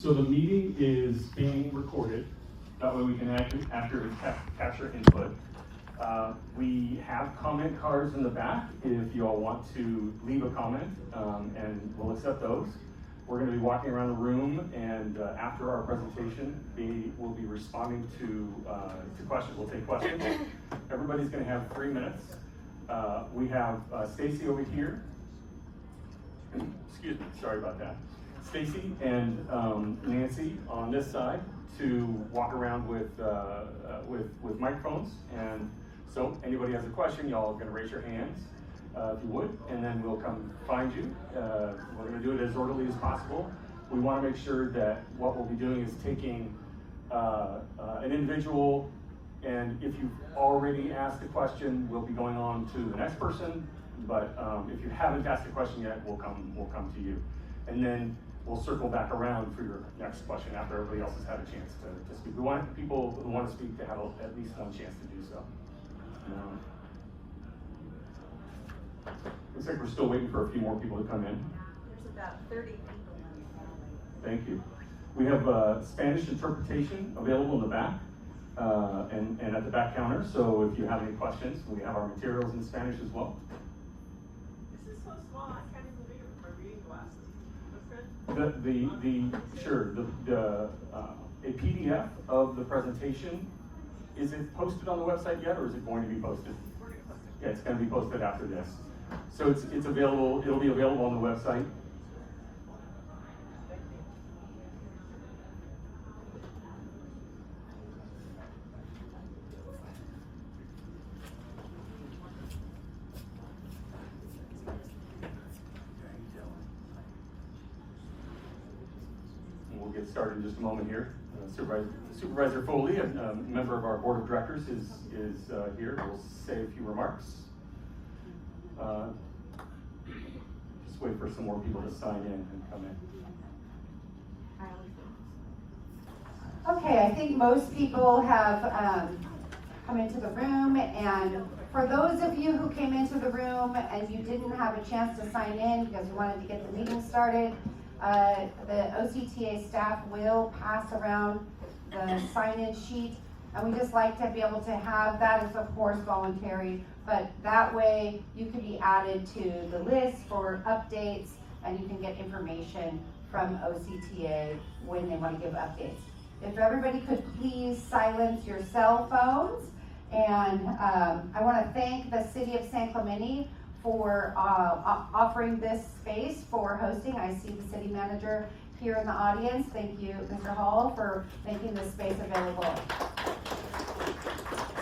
So the meeting is being recorded. That way we can accurately capture input. We have comment cards in the back if you all want to leave a comment, and we'll accept those. We're going to be walking around the room, and after our presentation, we'll be responding to questions. We'll take questions. Everybody's going to have 3 minutes. We have Stacy over here. Excuse me, sorry about that. Stacy and Nancy on this side to walk around with microphones. And so anybody has a question, y'all are going to raise your hands if you would, and then we'll come find you. We're going to do it as orderly as possible. We want to make sure that what we'll be doing is taking an individual, and if you've already asked a question, we'll be going on to the next person. But if you haven't asked a question yet, we'll come to you, and then we'll circle back around for your next question after everybody else has had a chance to speak. We want people who want to speak to have at least one chance to do so. Looks like we're still waiting for a few more people to come in. There's about 30 people in the family. Thank you. We have Spanish interpretation available in the back and at the back counter. So if you have any questions, we have our materials in Spanish as well. This is so small, I can't even read it with my reading glasses. A PDF of the presentation. Is it posted on the website yet, or is it going to be posted? Yeah, it's going to be posted after this. So it's available. It'll be available on the website. And we'll get started in just a moment here. Supervisor Foley, a member of our board of directors, is here. We'll say a few remarks. Just wait for some more people to sign in and come in. Okay, I think most people have come into the room, and for those of you who came into the room and you didn't have a chance to sign in because you wanted to get the meeting started, the OCTA staff will pass around the sign-in sheet, and we just like to be able to have that. Is of course voluntary, but that way you can be added to the list for updates, and you can get information from OCTA when they want to give updates. If everybody could please silence your cell phones, and I want to thank the City of San Clemente for offering this space for hosting. I see the city manager here in the audience. Thank you, Mr. Hall, for making this space available.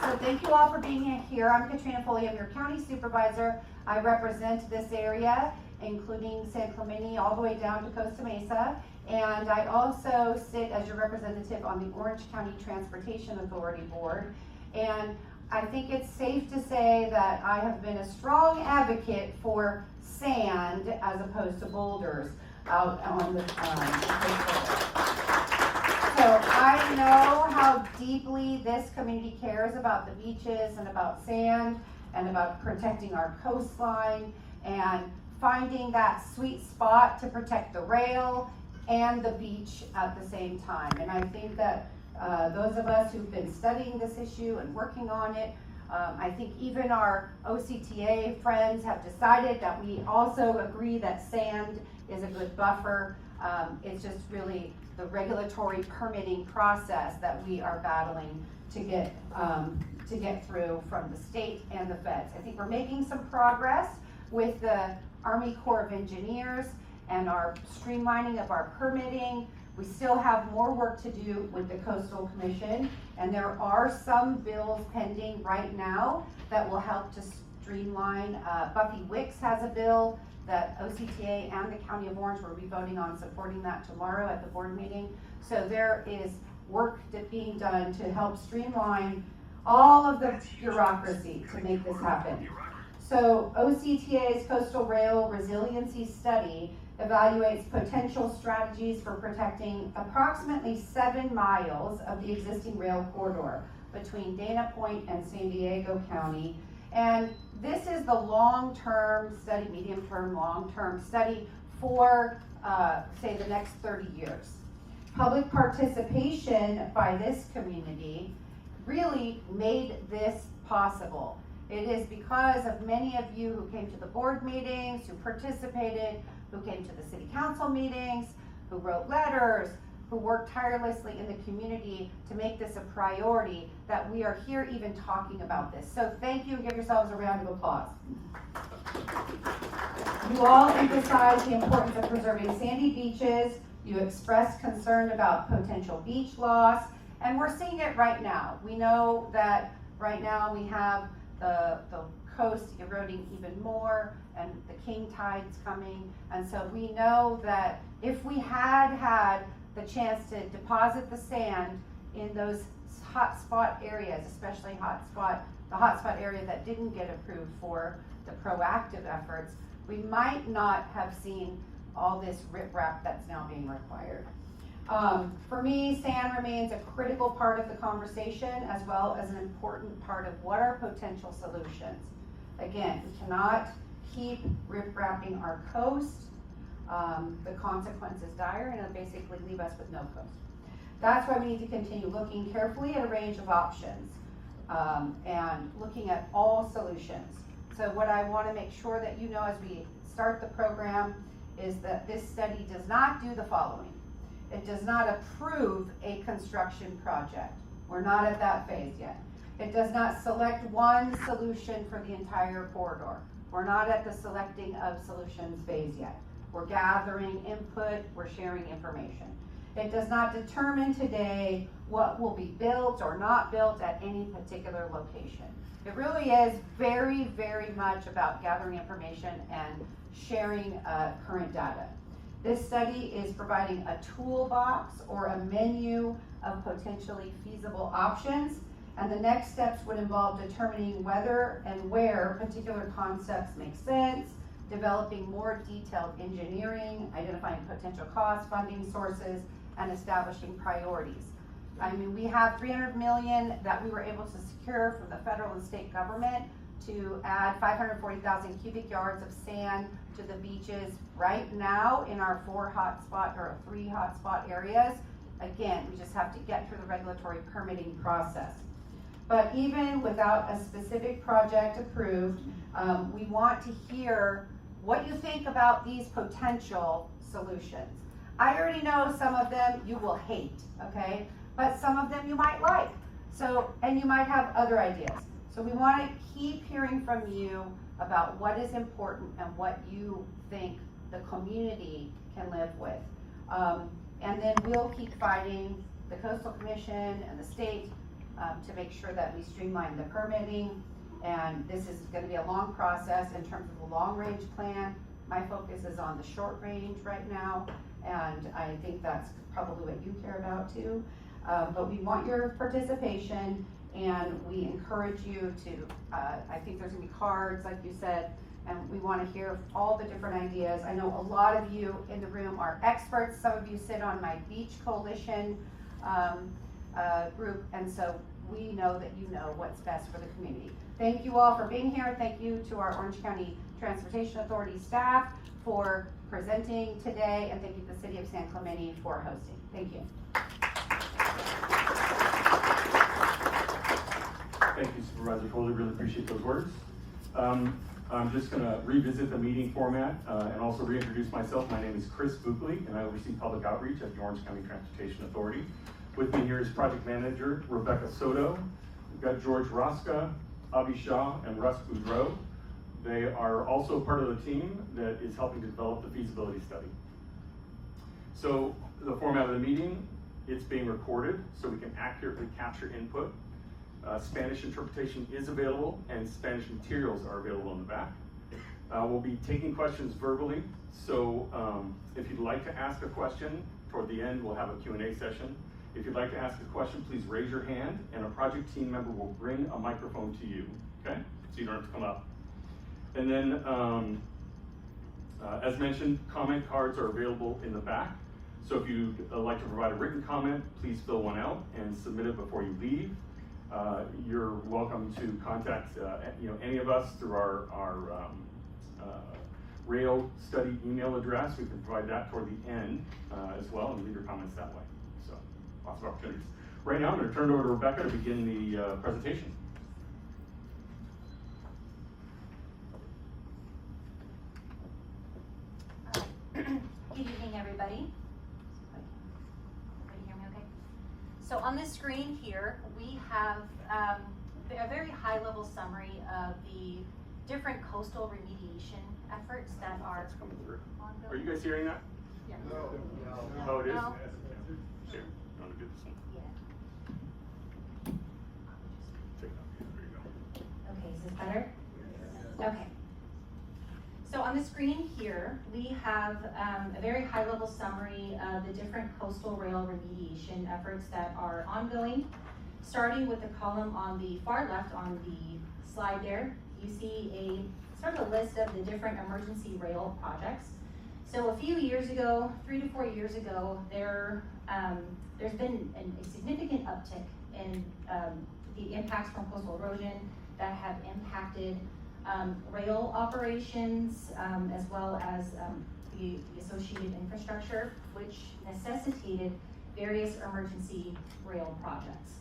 So thank you all for being here. I'm Katrina Foley, I'm your county supervisor. I represent this area, including San Clemente, all the way down to Costa Mesa. And I also sit as your representative on the Orange County Transportation Authority Board. And I think it's safe to say that I have been a strong advocate for sand as opposed to boulders out on the coastal. So I know how deeply this community cares about the beaches and about sand and about protecting our coastline and finding that sweet spot to protect the rail and the beach at the same time. And I think that those of us who've been studying this issue and working on it, I think even our OCTA friends have decided that we also agree that sand is a good buffer. It's just really the regulatory permitting process that we are battling to get through from the state and the feds. I think we're making some progress with the Army Corps of Engineers and our streamlining of our permitting. We still have more work to do with the Coastal Commission, and there are some bills pending right now that will help to streamline. Buffy Wicks has a bill that OCTA and the County of Orange will be voting on, supporting that tomorrow at the board meeting. So there is work being done to help streamline all of the bureaucracy to make this happen. So OCTA's Coastal Rail Resiliency Study evaluates potential strategies for protecting approximately 7 miles of the existing rail corridor between Dana Point and San Diego County. And this is the long-term study, medium-term, long-term study for, say, the next 30 years. Public participation by this community really made this possible. It is because of many of you who came to the board meetings, who participated, who came to the city council meetings, who wrote letters, who worked tirelessly in the community to make this a priority, that we are here even talking about this. So thank you, and give yourselves a round of applause. You all emphasize the importance of preserving sandy beaches. You expressed concern about potential beach loss, and we're seeing it right now. We know that right now we have the coast eroding even more, and the king tide's coming, and so we know that if we had the chance to deposit the sand in those hot spot areas, especially the hot spot area that didn't get approved for the proactive efforts, we might not have seen all this riprap that's now being required. For me, sand remains a critical part of the conversation, as well as an important part of what are potential solutions. Again, we cannot keep riprapping our coast. The consequence is dire, and it'll basically leave us with no coast. That's why we need to continue looking carefully at a range of options and looking at all solutions. So what I want to make sure that you know as we start the program is that this study does not do the following. It does not approve a construction project. We're not at that phase yet. It does not select one solution for the entire corridor. We're not at the selecting of solutions phase yet. We're gathering input, we're sharing information. It does not determine today what will be built or not built at any particular location. It really is very, very much about gathering information and sharing current data. This study is providing a toolbox or a menu of potentially feasible options, and the next steps would involve determining whether and where particular concepts make sense, developing more detailed engineering, identifying potential costs, funding sources, and establishing priorities. I mean, we have $300 million that we were able to secure from the federal and state government to add 540,000 cubic yards of sand to the beaches right now in our 3 hotspot areas. Again, we just have to get through the regulatory permitting process. But even without a specific project approved, we want to hear what you think about these potential solutions. I already know some of them you will hate, okay? But some of them you might like. So, and you might have other ideas. So we want to keep hearing from you about what is important and what you think the community can live with. And then we'll keep fighting the Coastal Commission and the state to make sure that we streamline the permitting. And this is going to be a long process in terms of the long-range plan. My focus is on the short range right now, and I think that's probably what you care about too. But we want your participation, and we encourage you to, I think there's going to be cards, like you said, and we want to hear all the different ideas. I know a lot of you in the room are experts. Some of you sit on my Beach Coalition group, and so we know that you know what's best for the community. Thank you all for being here. Thank you to our Orange County Transportation Authority staff for presenting today, and thank you to the City of San Clemente for hosting. Thank you. Thank you, Supervisor Foley. Really appreciate those words. I'm just going to revisit the meeting format and also reintroduce myself. My name is Chris Buckley, and I oversee public outreach at the Orange County Transportation Authority. With me here is Project Manager Rebecca Soto. We've got George Rosca, Avi Shah, and Russ Boudreau. They are also part of the team that is helping to develop the feasibility study. So the format of the meeting, it's being recorded so we can accurately capture input. Spanish interpretation is available, and Spanish materials are available in the back. We'll be taking questions verbally, so if you'd like to ask a question, toward the end we'll have a Q&A session. If you'd like to ask a question, please raise your hand, and a project team member will bring a microphone to you, okay? So you don't have to come up. And then, as mentioned, comment cards are available in the back. So if you'd like to provide a written comment, please fill one out and submit it before you leave. You're welcome to contact any of us through our rail study email address. We can provide that toward the end as well, and leave your comments that way. lots of opportunities. Right now, I'm going to turn it over to Rebecca to begin the presentation. Good evening, everybody. Everybody hear me okay? So on this screen here, we have a very high-level summary of the different coastal remediation efforts that are ongoing. Are you guys hearing that? Yeah. Oh, it is? No. Here, you want to do this one? Yeah. Check it out. There you go. Okay, is this better? Okay. So on the screen here, we have a very high-level summary of the different coastal rail remediation efforts that are ongoing. Starting with the column on the far left on the slide there, you see a sort of a list of the different emergency rail projects. So a few years ago, 3 to 4 years ago, there's been a significant uptick in the impacts from coastal erosion that have impacted rail operations, as well as the associated infrastructure, which necessitated various emergency rail projects.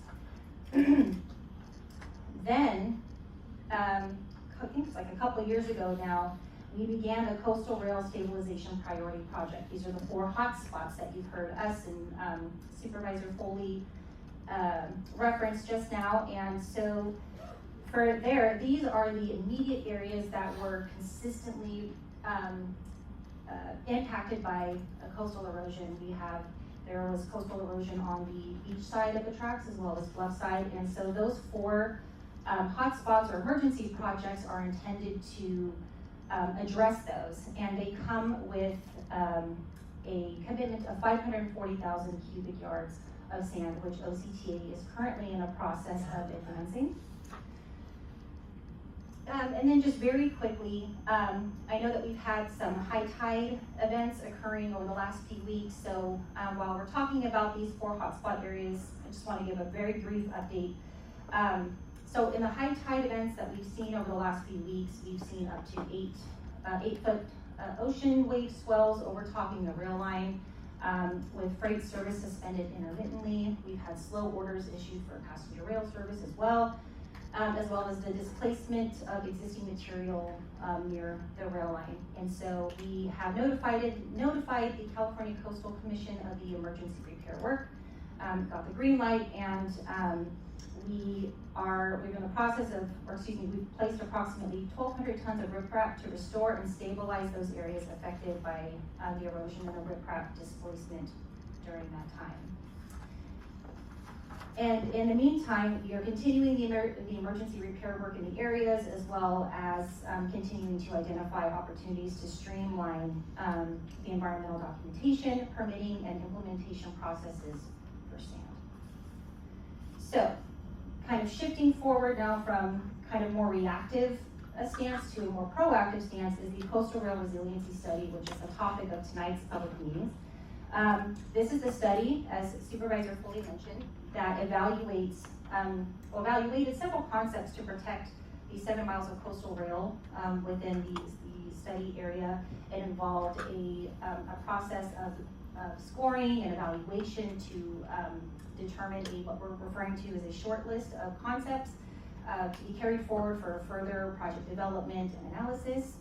Then, I think it's like a couple of years ago now, we began the Coastal Rail Stabilization Priority Project. These are the 4 hotspots that you've heard us and Supervisor Foley reference just now. And so for there, these are the immediate areas that were consistently impacted by coastal erosion. There was coastal erosion on the beach side of the tracks as well as bluff side. And so those 4 hotspots or emergency projects are intended to address those. And they come with a commitment of 540,000 cubic yards of sand, which OCTA is currently in a process of advancing. And then just very quickly, I know that we've had some high tide events occurring over the last few weeks. So while we're talking about these 4 hotspot areas, I just want to give a very brief update. So in the high tide events that we've seen over the last few weeks, we've seen up to 8-foot ocean wave swells overtopping the rail line, with freight service suspended intermittently. We've had slow orders issued for passenger rail service as well as the displacement of existing material near the rail line. And so we have notified the California Coastal Commission of the emergency repair work, got the green light, and we're in the process of, we've placed approximately 1,200 tons of riprap to restore and stabilize those areas affected by the erosion and the riprap displacement during that time. And in the meantime, we are continuing the emergency repair work in the areas, as well as continuing to identify opportunities to streamline the environmental documentation, permitting, and implementation processes for sand. So, kind of shifting forward now from kind of more reactive stance to a more proactive stance is the Coastal Rail Resiliency Study, which is the topic of tonight's public meetings. This is a study, as Supervisor Foley mentioned, that evaluated several concepts to protect the 7 miles of coastal rail within the study area. It involved a process of scoring and evaluation to determine what we're referring to as a short list of concepts to be carried forward for further project development and analysis.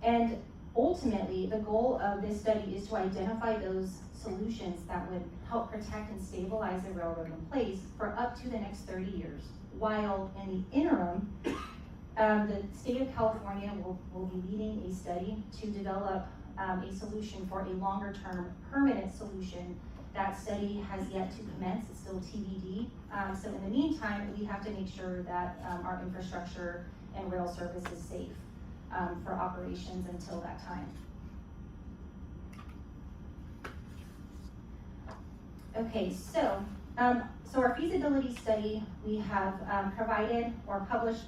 And ultimately, the goal of this study is to identify those solutions that would help protect and stabilize the railroad in place for up to the next 30 years. While in the interim, the state of California will be leading a study to develop a solution for a longer term permanent solution. That study has yet to commence, it's still TBD. So in the meantime, we have to make sure that our infrastructure and rail service is safe for operations until that time. Okay, so our feasibility study, we have provided or published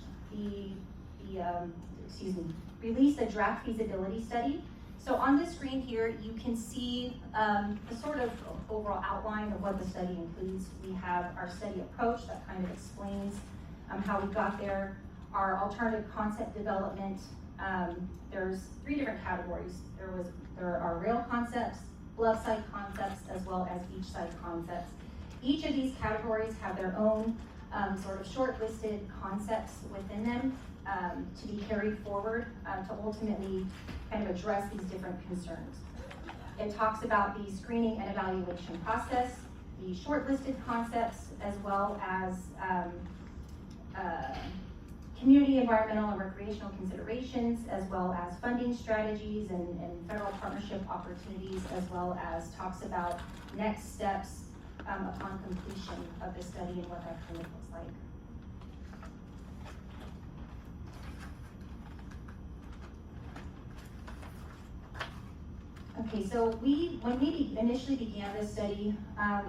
released a draft feasibility study. So on this screen here, you can see the sort of overall outline of what the study includes. We have our study approach that kind of explains how we got there, our alternative concept development. There's 3 different categories. There are rail concepts, bluff side concepts, as well as beach side concepts. Each of these categories have their own sort of shortlisted concepts within them to be carried forward to ultimately kind of address these different concerns. It talks about the screening and evaluation process, the shortlisted concepts, as well as community, environmental, and recreational considerations, as well as funding strategies and federal partnership opportunities, as well as talks about next steps upon completion of the study and what that kind of looks like. Okay, so when we initially began this study,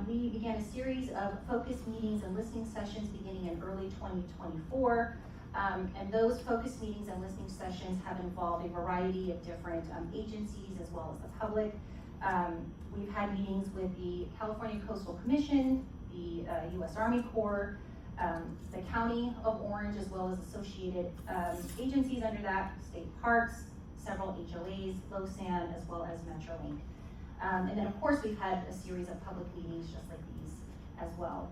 we began a series of focus meetings and listening sessions beginning in early 2024. And those focus meetings and listening sessions have involved a variety of different agencies as well as the public. We've had meetings with the California Coastal Commission, the U.S. Army Corps, the County of Orange, as well as associated agencies under that, state parks, several HOAs, LoSAN, as well as MetroLink. And then of course we've had a series of public meetings just like these as well.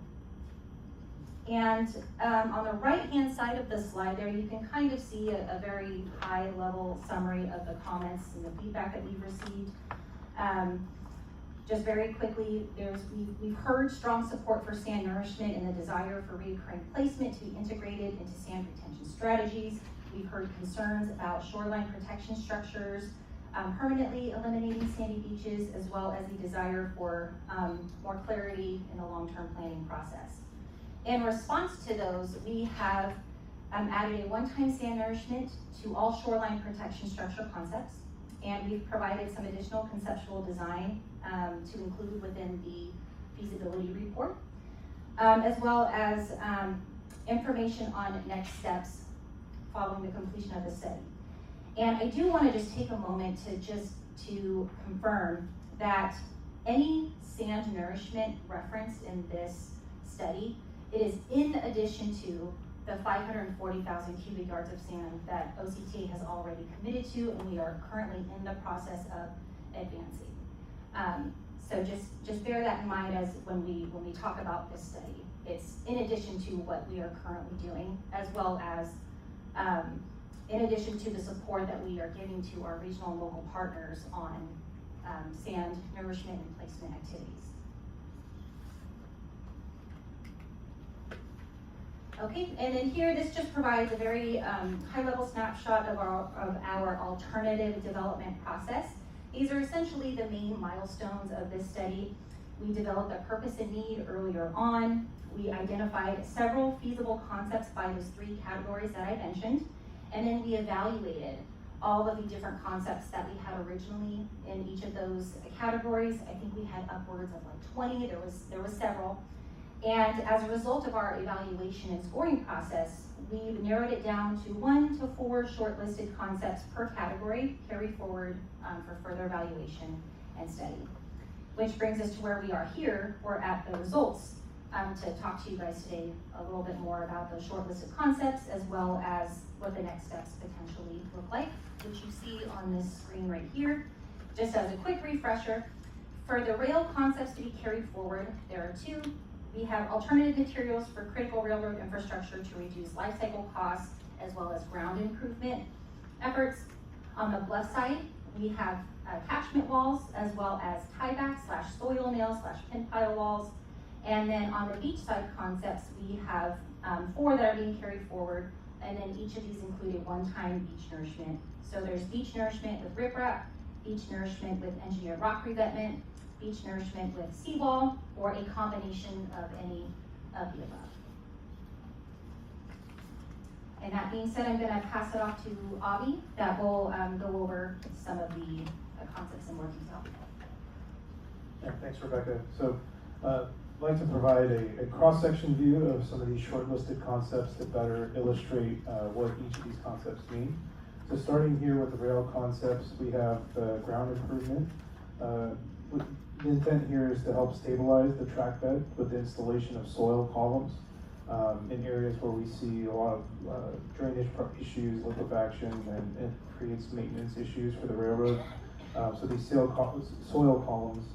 And on the right-hand side of the slide there, you can kind of see a very high-level summary of the comments and the feedback that we've received. Just very quickly, we've heard strong support for sand nourishment and the desire for recurring placement to be integrated into sand retention strategies. We've heard concerns about shoreline protection structures, permanently eliminating sandy beaches, as well as the desire for more clarity in the long-term planning process. In response to those, we have added a one-time sand nourishment to all shoreline protection structure concepts, and we've provided some additional conceptual design to include within the feasibility report, as well as information on next steps following the completion of the study. And I do want to just take a moment to confirm that any sand nourishment referenced in this study, it is in addition to the 540,000 cubic yards of sand that OCTA has already committed to, and we are currently in the process of advancing. So just bear that in mind as when we talk about this study. It's in addition to what we are currently doing, as well as in addition to the support that we are giving to our regional and local partners on sand nourishment and placement activities. Okay, and then here, this just provides a very high-level snapshot of our alternative development process. These are essentially the main milestones of this study. We developed a purpose and need earlier on. We identified several feasible concepts by those three categories that I mentioned, and then we evaluated all of the different concepts that we had originally in each of those categories. I think we had upwards of like 20, there was several. And as a result of our evaluation and scoring process, we've narrowed it down to 1 to 4 shortlisted concepts per category, carried forward for further evaluation and study. Which brings us to where we are here. We're at the results to talk to you guys today a little bit more about those shortlisted concepts, as well as what the next steps potentially look like, which you see on this screen right here. Just as a quick refresher, for the rail concepts to be carried forward, there are 2. We have alternative materials for critical railroad infrastructure to reduce life cycle costs, as well as ground improvement efforts. On the bluff side, we have attachment walls, as well as tieback / soil nails / pin pile walls. And then on the beach side concepts, we have 4 that are being carried forward, and then each of these include a one-time beach nourishment. So there's beach nourishment with riprap, beach nourishment with engineered rock revetment, beach nourishment with seawall, or a combination of any of the above. And that being said, I'm going to pass it off to Avi that will go over some of the concepts in more detail. Yeah, thanks, Rebecca. So I'd like to provide a cross-section view of some of these shortlisted concepts that better illustrate what each of these concepts mean. So starting here with the rail concepts, we have the ground improvement. The intent here is to help stabilize the track bed with the installation of soil columns in areas where we see a lot of drainage issues, liquefaction, and it creates maintenance issues for the railroad. So these soil columns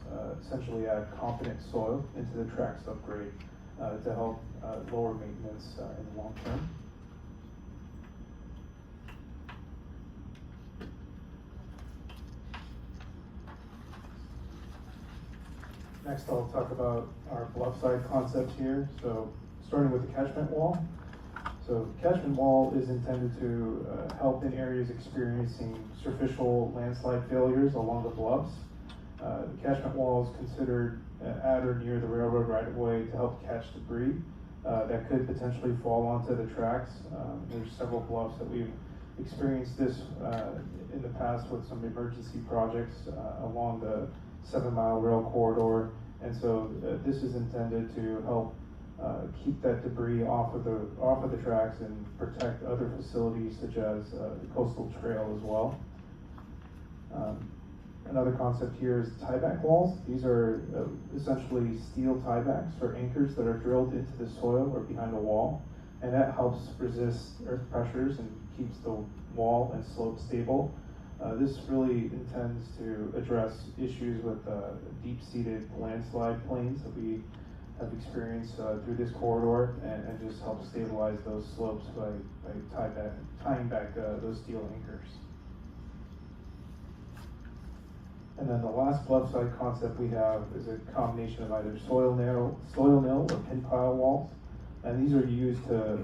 essentially add competent soil into the track subgrade to help lower maintenance in the long term. Next, I'll talk about our bluff side concept here. So starting with the catchment wall. So the catchment wall is intended to help in areas experiencing superficial landslide failures along the bluffs. The catchment wall is considered at or near the railroad right-of-way to help catch debris that could potentially fall onto the tracks. There's several bluffs that we've experienced this in the past with some emergency projects along the 7-mile rail corridor, and so this is intended to help keep that debris off of the tracks and protect other facilities such as the coastal trail as well. Another concept here is tieback walls. These are essentially steel tiebacks or anchors that are drilled into the soil or behind a wall, and that helps resist earth pressures and keeps the wall and slope stable. This really intends to address issues with deep-seated landslide plains that we have experienced through this corridor, and just help stabilize those slopes by tying back those steel anchors. And then the last bluff side concept we have is a combination of either soil mill or pin pile walls, and these are used to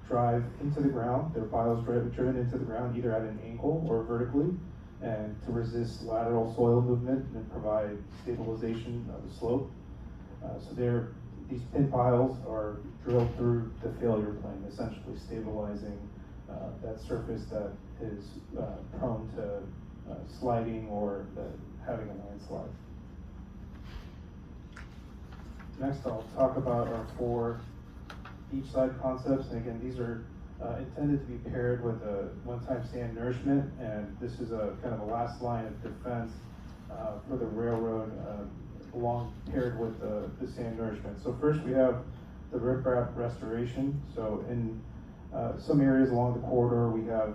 drive into the ground. Their piles driven into the ground either at an angle or vertically, and to resist lateral soil movement and provide stabilization of the slope. So these pin piles are drilled through the failure plane, essentially stabilizing that surface that is prone to sliding or having a landslide. Next, I'll talk about our 4 beach side concepts, and again, these are intended to be paired with a one-time sand nourishment, and this is a kind of a last line of defense for the railroad paired with the sand nourishment. So first we have the riprap restoration. So in some areas along the corridor, we have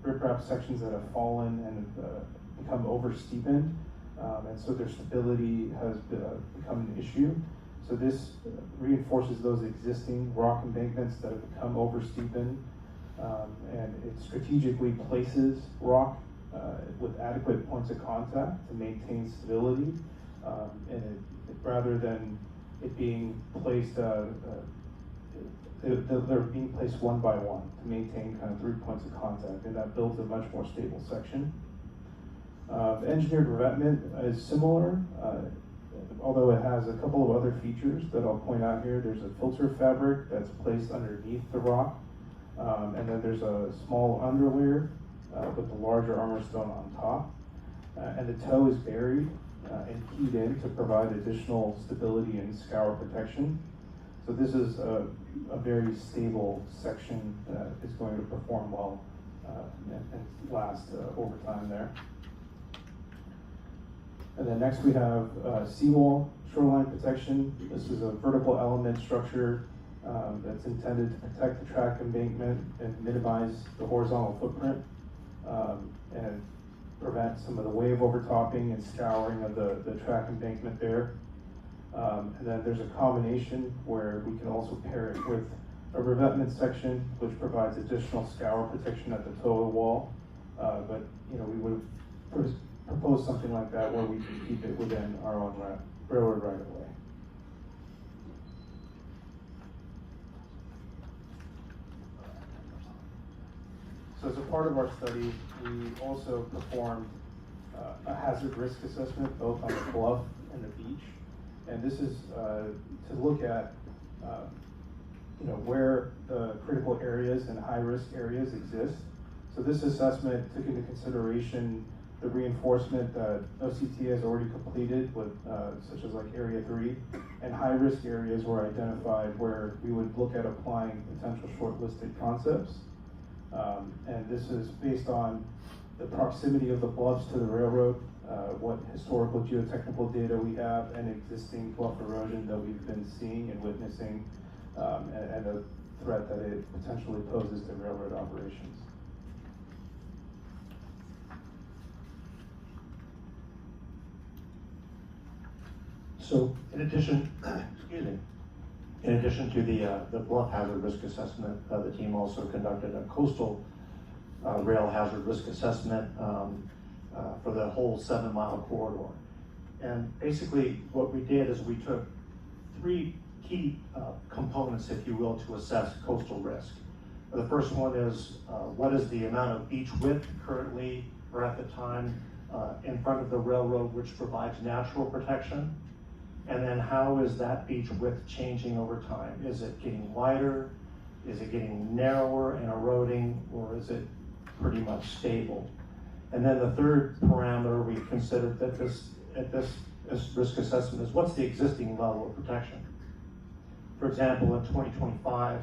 riprap sections that have fallen and become over-steepened, and so their stability has become an issue. So this reinforces those existing rock embankments that have become over-steepened, and it strategically places rock with adequate points of contact to maintain stability, and rather than it being placed, they're being placed one by one to maintain kind of 3 points of contact, and that builds a much more stable section. The engineered revetment is similar, although it has a couple of other features that I'll point out here. There's a filter fabric that's placed underneath the rock, and then there's a small underlayer with the larger armor stone on top, and the toe is buried and keyed in to provide additional stability and scour protection. So this is a very stable section that is going to perform well and last over time there. And then next we have seawall shoreline protection. This is a vertical element structure that's intended to protect the track embankment and minimize the horizontal footprint, and prevent some of the wave overtopping and scouring of the track embankment there. And then there's a combination where we can also pair it with a revetment section, which provides additional scour protection at the toe of the wall. But we would propose something like that where we can keep it within our own railroad right of way. So as a part of our study, we also performed a hazard risk assessment both on the bluff and the beach. And this is to look at where the critical areas and high-risk areas exist. So this assessment took into consideration the reinforcement that OCTA has already completed with such as like Area 3, and high-risk areas were identified where we would look at applying potential shortlisted concepts. And this is based on the proximity of the bluffs to the railroad, what historical geotechnical data we have, and existing bluff erosion that we've been seeing and witnessing, and the threat that it potentially poses to railroad operations. So in addition, excuse me, in addition to the bluff hazard risk assessment, the team also conducted a coastal rail hazard risk assessment for the whole 7-mile corridor. And basically what we did is we took 3 key components, if you will, to assess coastal risk. The first one is what is the amount of beach width currently or at the time in front of the railroad, which provides natural protection? And then how is that beach width changing over time? Is it getting wider? Is it getting narrower and eroding, or is it pretty much stable? And then the third parameter we considered at this risk assessment is what's the existing level of protection? For example, in 2025,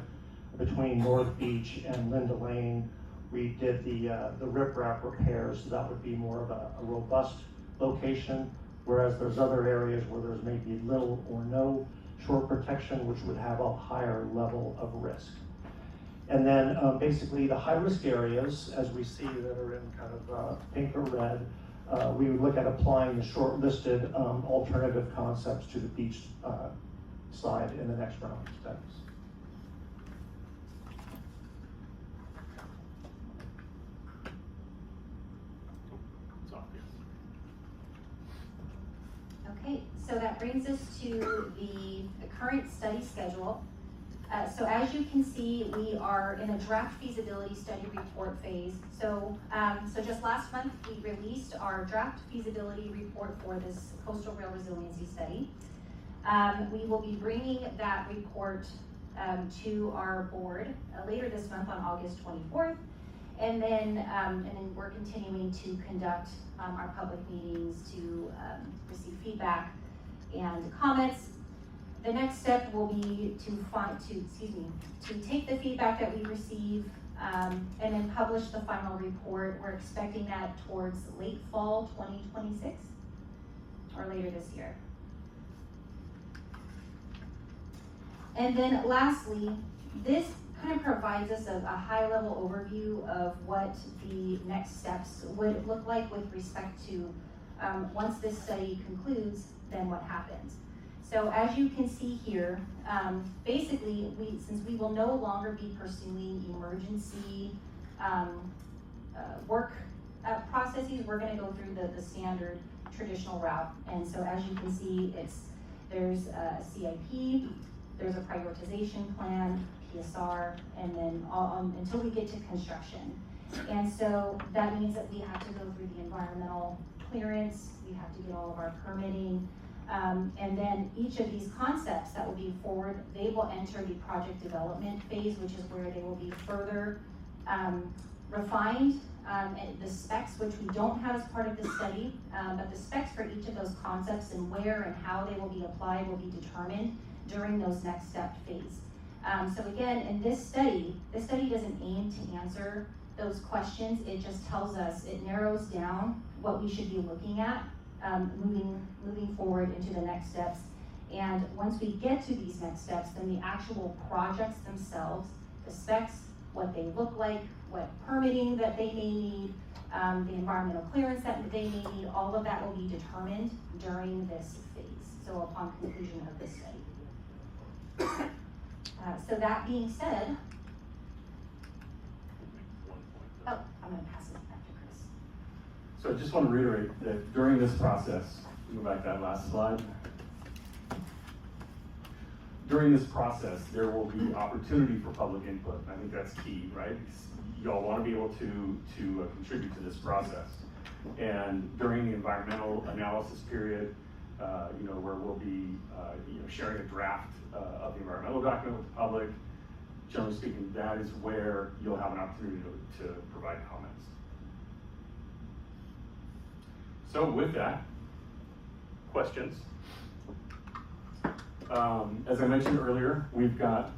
between North Beach and Linda Lane, we did the riprap repairs, so that would be more of a robust location, whereas there's other areas where there's maybe little or no shore protection, which would have a higher level of risk. And then basically the high-risk areas, as we see that are in kind of pink or red, we would look at applying the short-listed alternative concepts to the beach side in the next round of studies. Okay, so that brings us to the current study schedule. So as you can see, we are in a draft feasibility study report phase. So just last month, we released our draft feasibility report for this coastal rail resiliency study. We will be bringing that report to our board later this month on August 24th. And then we're continuing to conduct our public meetings to receive feedback and comments. The next step will be to take the feedback that we receive and then publish the final report. We're expecting that towards late fall 2026 or later this year. And then lastly, this kind of provides us a high-level overview of what the next steps would look like with respect to once this study concludes, then what happens. So as you can see here, basically, since we will no longer be pursuing emergency work processes, we're going to go through the standard traditional route. And so as you can see, there's a CIP, there's a prioritization plan, PSR, and then until we get to construction. And so that means that we have to go through the environmental clearance, we have to get all of our permitting, and then each of these concepts that will be forward, they will enter the project development phase, which is where they will be further refined. And the specs, which we don't have as part of this study, but the specs for each of those concepts and where and how they will be applied will be determined during those next step phase. So again, in this study doesn't aim to answer those questions. It just tells us, it narrows down what we should be looking at moving forward into the next steps. And once we get to these next steps, then the actual projects themselves, the specs, what they look like, what permitting that they may need, the environmental clearance that they may need, all of that will be determined during this phase, so upon conclusion of this study. So that being said, I'm going to pass it back to Chris. So I just want to reiterate that during this process, go back to that last slide. During this process, there will be opportunity for public input. I think that's key, right? Y'all want to be able to contribute to this process. And during the environmental analysis period, where we'll be sharing a draft of the environmental document with the public, generally speaking, that is where you'll have an opportunity to provide comments. So with that, questions? As I mentioned earlier, we've got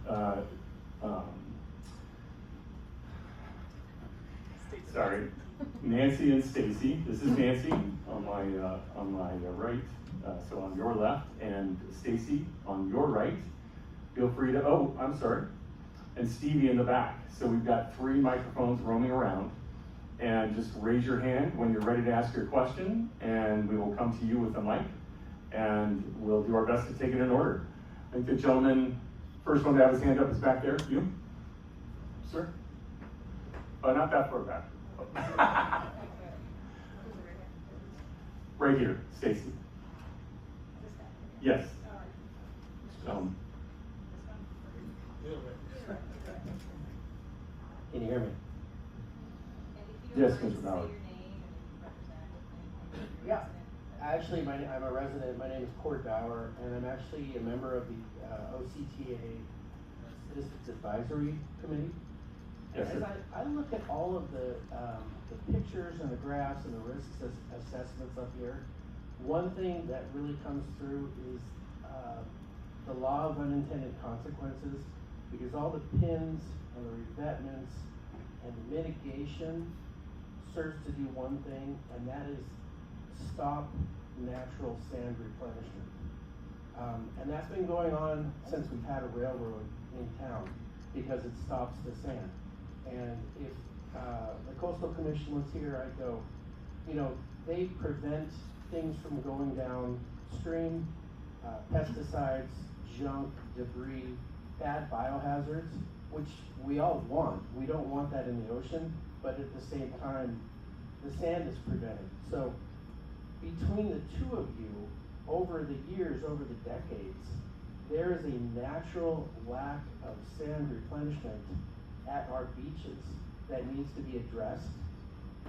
Nancy and Stacy. This is Nancy on my right, so on your left, and Stacy on your right. Feel free to, and Stevie in the back. So we've got 3 microphones roaming around, and just raise your hand when you're ready to ask your question, and we will come to you with the mic. and we'll do our best to take it in order. I think the gentleman, first one to have his hand up is back there. You? Sir? Oh, not that far back. Right here, Stacy. Yes. Can you hear me? Yes, Mr. Bauer. Yeah. Actually, I'm a resident. My name is Cord Bauer, and I'm actually a member of the OCTA Statistics Advisory Committee. Yes, As sir. I look at all of the pictures and the graphs and the risk assessments up here, one thing that really comes through is the law of unintended consequences, because all the pins and the revetments and the mitigation serves to do one thing, and that is stop natural sand replenishment. And that's been going on since we've had a railroad in town, because it stops the sand. And if the Coastal Commission was here, I'd go, you know, they prevent things from going downstream, pesticides, junk, debris, bad biohazards, which we all want. We don't want that in the ocean, but at the same time, the sand is prevented. So between the two of you, over the years, over the decades, there is a natural lack of sand replenishment at our beaches that needs to be addressed,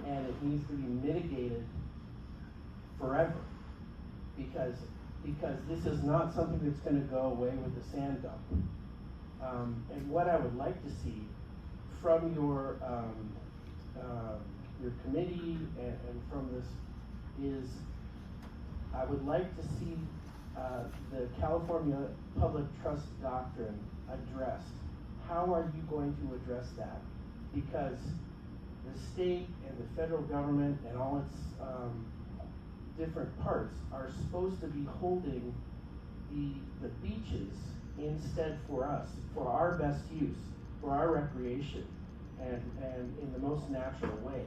and it needs to be mitigated forever, because this is not something that's going to go away with the sand dump. And what I would like to see from your committee and from this is, I would like to see the California Public Trust Doctrine addressed. How are you going to address that? Because the state and the federal government and all its different parts are supposed to be holding the beaches instead for us, for our best use, for our recreation, and in the most natural way.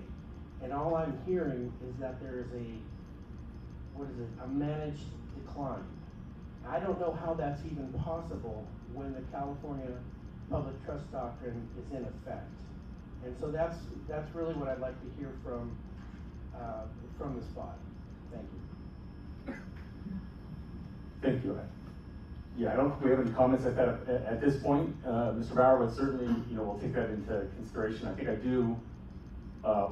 And all I'm hearing is that there is a managed decline. I don't know how that's even possible when the California Public Trust Doctrine is in effect. And so that's really what I'd like to hear from this body. Thank you. Thank you. Yeah, I don't think we have any comments at that at this point, Mr. Bauer, but certainly, you know, we'll take that into consideration. I think I do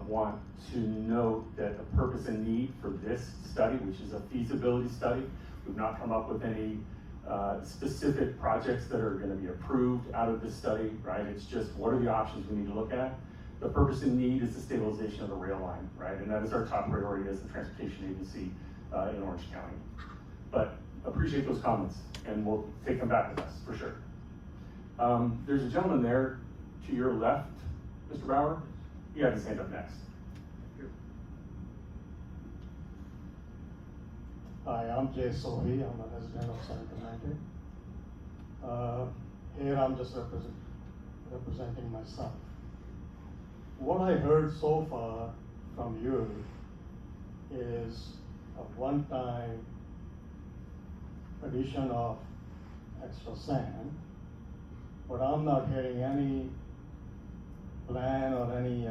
want to note that the purpose and need for this study, which is a feasibility study, we've not come up with any specific projects that are going to be approved out of this study, right? It's just what are the options we need to look at. The purpose and need is the stabilization of the rail line, right? And that is our top priority as the transportation agency in Orange County. But appreciate those comments, and we'll take them back with us for sure. There's a gentleman there to your left, Mr. Bauer. You have his hand up next. Hi, I'm Jay Sohi. I'm a resident of San Clemente. Here I'm just representing myself. What I heard so far from you is a one-time addition of extra sand, but I'm not hearing any plan or any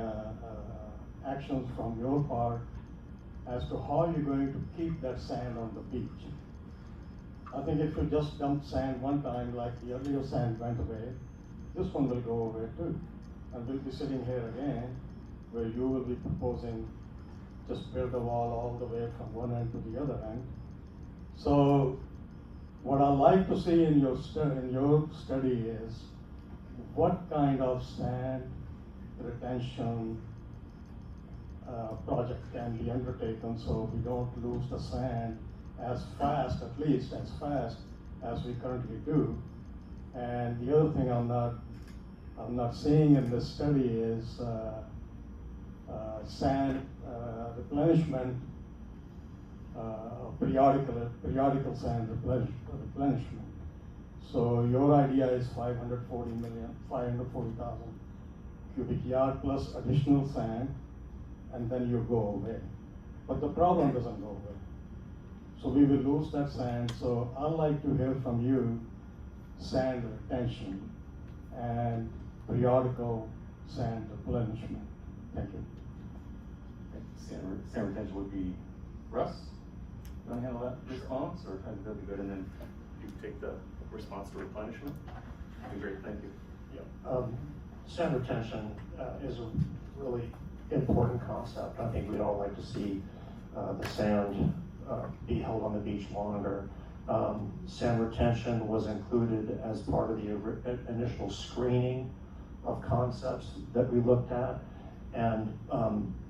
actions from your part as to how you're going to keep that sand on the beach. I think if you just dump sand one time, like the earlier sand went away, this one will go away too. And we'll be sitting here again, where you will be proposing just build a wall all the way from one end to the other end. So what I like to see in your study is what kind of sand retention project can be undertaken so we don't lose the sand as fast, at least as fast as we currently do. And the other thing I'm not seeing in this study is sand replenishment, periodical sand replenishment. So your idea is 540,000 cubic yard plus additional sand, and then you go away. But the problem doesn't go away. So we will lose that sand. So I'd like to hear from you sand retention and periodical sand replenishment. Thank you. Sand retention would be Russ. You want to handle that response, or that'd be good, and then you take the response to replenishment. That'd be great. Thank you. Sand retention is a really important concept. I think we'd all like to see the sand be held on the beach longer. Sand retention was included as part of the initial screening of concepts that we looked at, and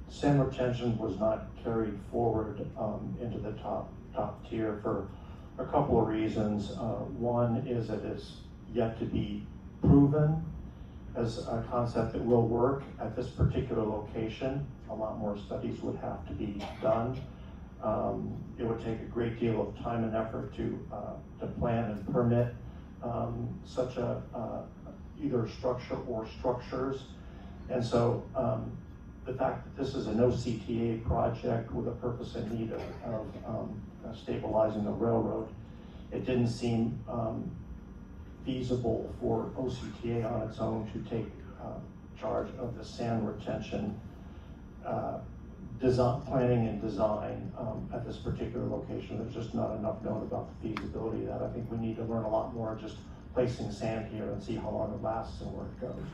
sand retention was not carried forward into the top tier for a couple of reasons. One is that it's yet to be proven as a concept that will work at this particular location. A lot more studies would have to be done. It would take a great deal of time and effort to plan and permit such a either structure or structures. And so the fact that this is an OCTA project with a purpose and need of stabilizing the railroad, it didn't seem feasible for OCTA on its own to take charge of the sand retention planning and design at this particular location. There's just not enough known about the feasibility of that. I think we need to learn a lot more just placing sand here and see how long it lasts and where it goes.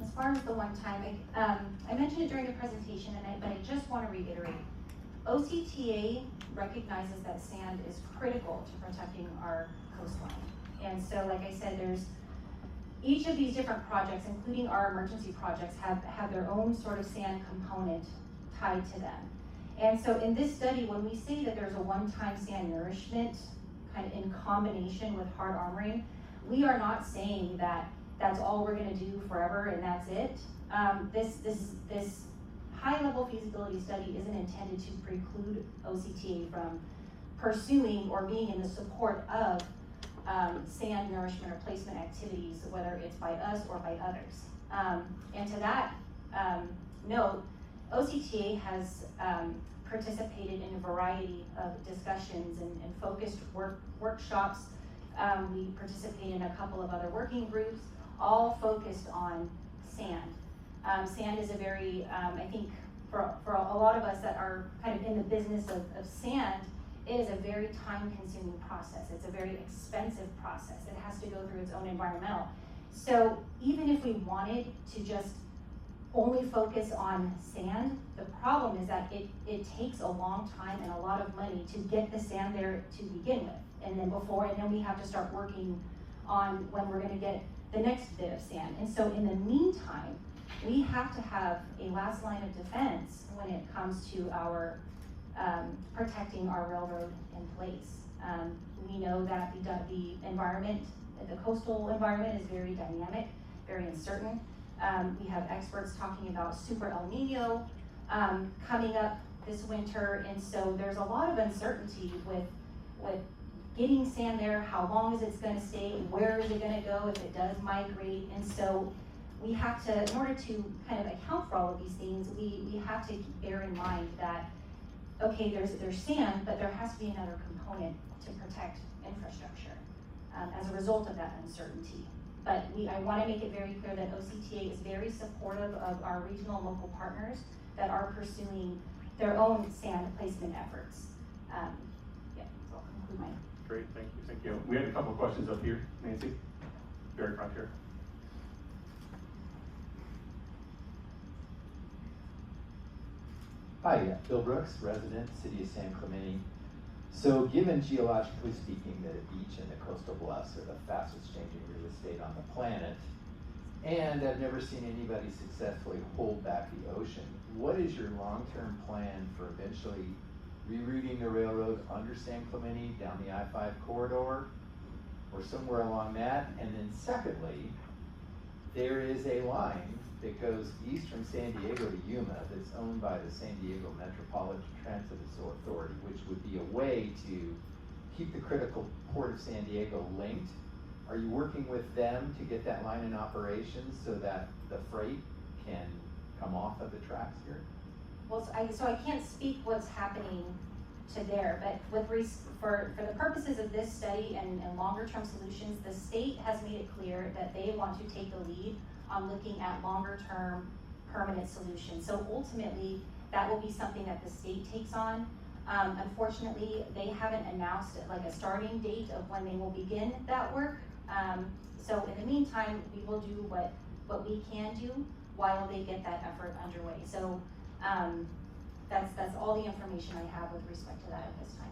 As far as the one time, I mentioned it during the presentation, but I just want to reiterate. OCTA recognizes that sand is critical to protecting our coastline. And so, like I said, there's each of these different projects, including our emergency projects, have their own sort of sand component tied to them. And so in this study, when we say that there's a one-time sand nourishment kind of in combination with hard armoring, we are not saying that that's all we're going to do forever and that's it. This high-level feasibility study isn't intended to preclude OCTA from pursuing or being in the support of sand nourishment replacement activities, whether it's by us or by others. And to that note, OCTA has participated in a variety of discussions and focused workshops. We participate in a couple of other working groups, all focused on sand. Sand is a very, I think for a lot of us that are kind of in the business of sand, it is a very time-consuming process. It's a very expensive process. It has to go through its own environmental. So even if we wanted to just only focus on sand, the problem is that it takes a long time and a lot of money to get the sand there to begin with. And then we have to start working on when we're gonna get the next bit of sand. And so in the meantime, we have to have a last line of defense when it comes to our protecting our railroad in place. We know that the environment, the coastal environment is very dynamic, very uncertain. We have experts talking about super El Nino coming up this winter, and so there's a lot of uncertainty with getting sand there. How long is it going to stay? Where is it going to go if it does migrate? And so we have to, in order to kind of account for all of these things, we have to bear in mind that, okay, there's sand, but there has to be another component to protect infrastructure as a result of that uncertainty. But I want to make it very clear that OCTA is very supportive of our regional and local partners that are pursuing their own sand placement efforts. So I'll conclude my. Great, thank you. We had a couple of questions up here, Nancy, very front here. Hi, Bill Brooks, resident, City of San Clemente. So given geologically speaking that a beach and the coastal bluffs are the fastest changing real estate on the planet, and I've never seen anybody successfully hold back the ocean, what is your long-term plan for eventually rerouting the railroad under San Clemente down the I-5 corridor or somewhere along that? And then secondly, there is a line that goes east from San Diego to Yuma that's owned by the San Diego Metropolitan Transit Authority, which would be a way to keep the critical port of San Diego linked. Are you working with them to get that line in operation so that the freight can come off of the tracks here? Well, so I can't speak what's happening to there, but for the purposes of this study and longer term solutions, the state has made it clear that they want to take the lead on looking at longer term permanent solutions. So ultimately, that will be something that the state takes on. Unfortunately, they haven't announced like a starting date of when they will begin that work. So in the meantime, we will do what we can do while they get that effort underway. So that's all the information I have with respect to that at this time.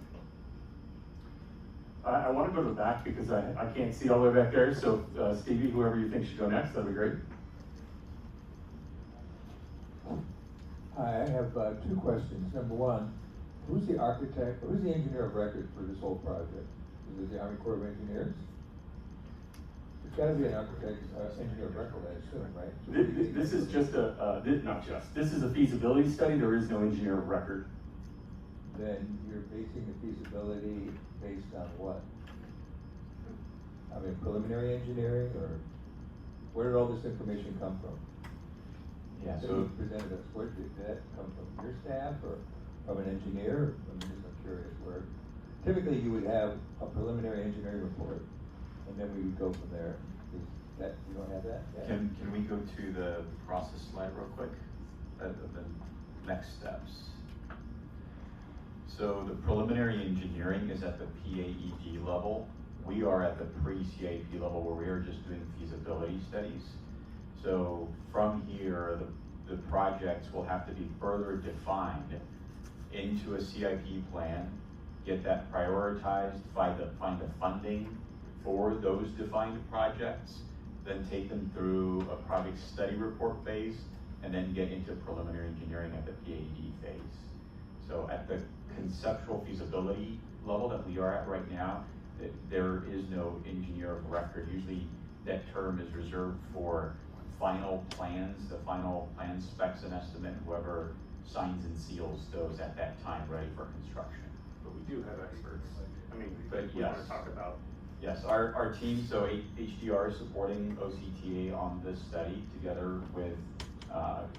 I want to go to the back because I can't see all the way back there. So Stevie, whoever you think should go next, that'd be great. Hi, I have two questions. Number one, who's the architect, who's the engineer of record for this whole project? Is it the Army Corps of Engineers? It's gotta be an architect, engineer of record, I assume, right? This is just this is a feasibility study. There is no engineer of record. Then you're basing the feasibility based on what? I mean, preliminary engineering, or where did all this information come from? Yeah, That so you presented us, where did that come from? Your staff or from an engineer? I'm curious where. Typically, you would have a preliminary engineering report, and then we would go from there. Is that, you don't have that? Yeah. Can we go to the process slide real quick? The next steps. So the preliminary engineering is at the PAED level. We are at the pre-CIP level where we are just doing feasibility studies. So from here, the projects will have to be further defined into a CIP plan, get that prioritized, find the funding for those defined projects, then take them through a project study report phase, and then get into preliminary engineering at the PAED phase. So at the conceptual feasibility level that we are at right now, there is no engineer of record. Usually that term is reserved for final plans, the final plan specs and estimate, whoever signs and seals those at that time ready for construction. But we do have experts. I mean, But we yes. want to talk about. Yes, our team, so HDR is supporting OCTA on this study together with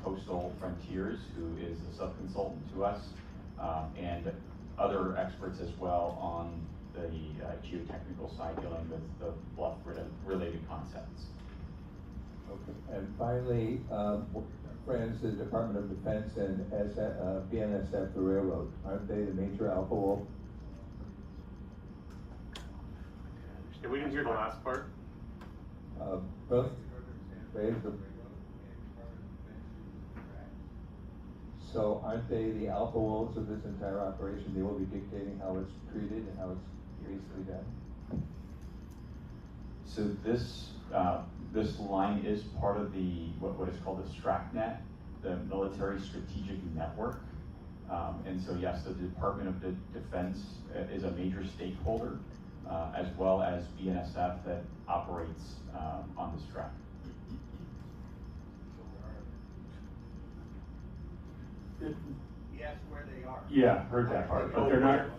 Coastal Frontiers, who is a sub-consultant to us, and other experts as well on the geotechnical side dealing with the bluff-related concepts. Okay. And finally, friends, the Department of Defense and BNSF, the railroad, aren't they the major alpha wolf? Yeah, we didn't hear the last part. Both? So aren't they the alpha wolves of this entire operation? They will be dictating how it's treated and how it's basically done? So this line is part of the what is called the STRACNet, the Military Strategic Network. And so yes, the Department of Defense is a major stakeholder, as well as BNSF that operates on this track. Yes, where they are. Yeah, heard that part, but they're not.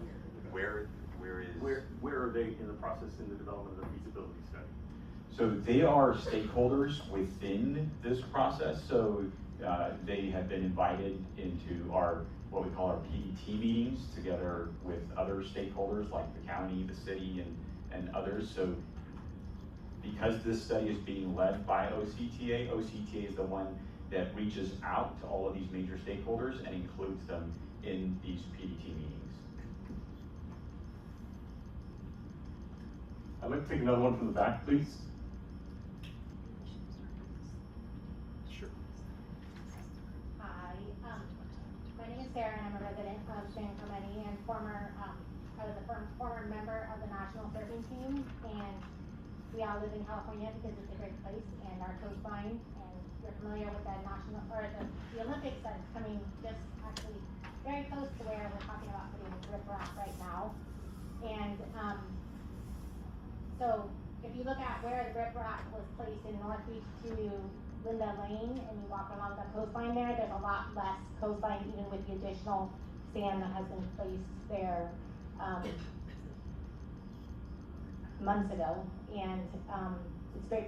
Where Where are they in the process in the development of the feasibility study? So they are stakeholders within this process. So they have been invited into our, what we call our PDT meetings together with other stakeholders like the county, the city, and others. So because this study is being led by OCTA, OCTA is the one that reaches out to all of these major stakeholders and includes them in these PDT meetings. I'd like to take another one from the back, please. Sure. Hi, my name is Sarah and I'm a resident of San Clemente and I was a former member of the national surfing team, and we all live in California because it's a great place and our coastline, and you're familiar with the Olympics that's coming just actually very close to where we're talking about putting this riprap right now. And so if you look at where the riprap was placed in North Beach to Linda Lane, and you walk along the coastline there's a lot less coastline even with the additional sand that has been placed there months ago. And it's very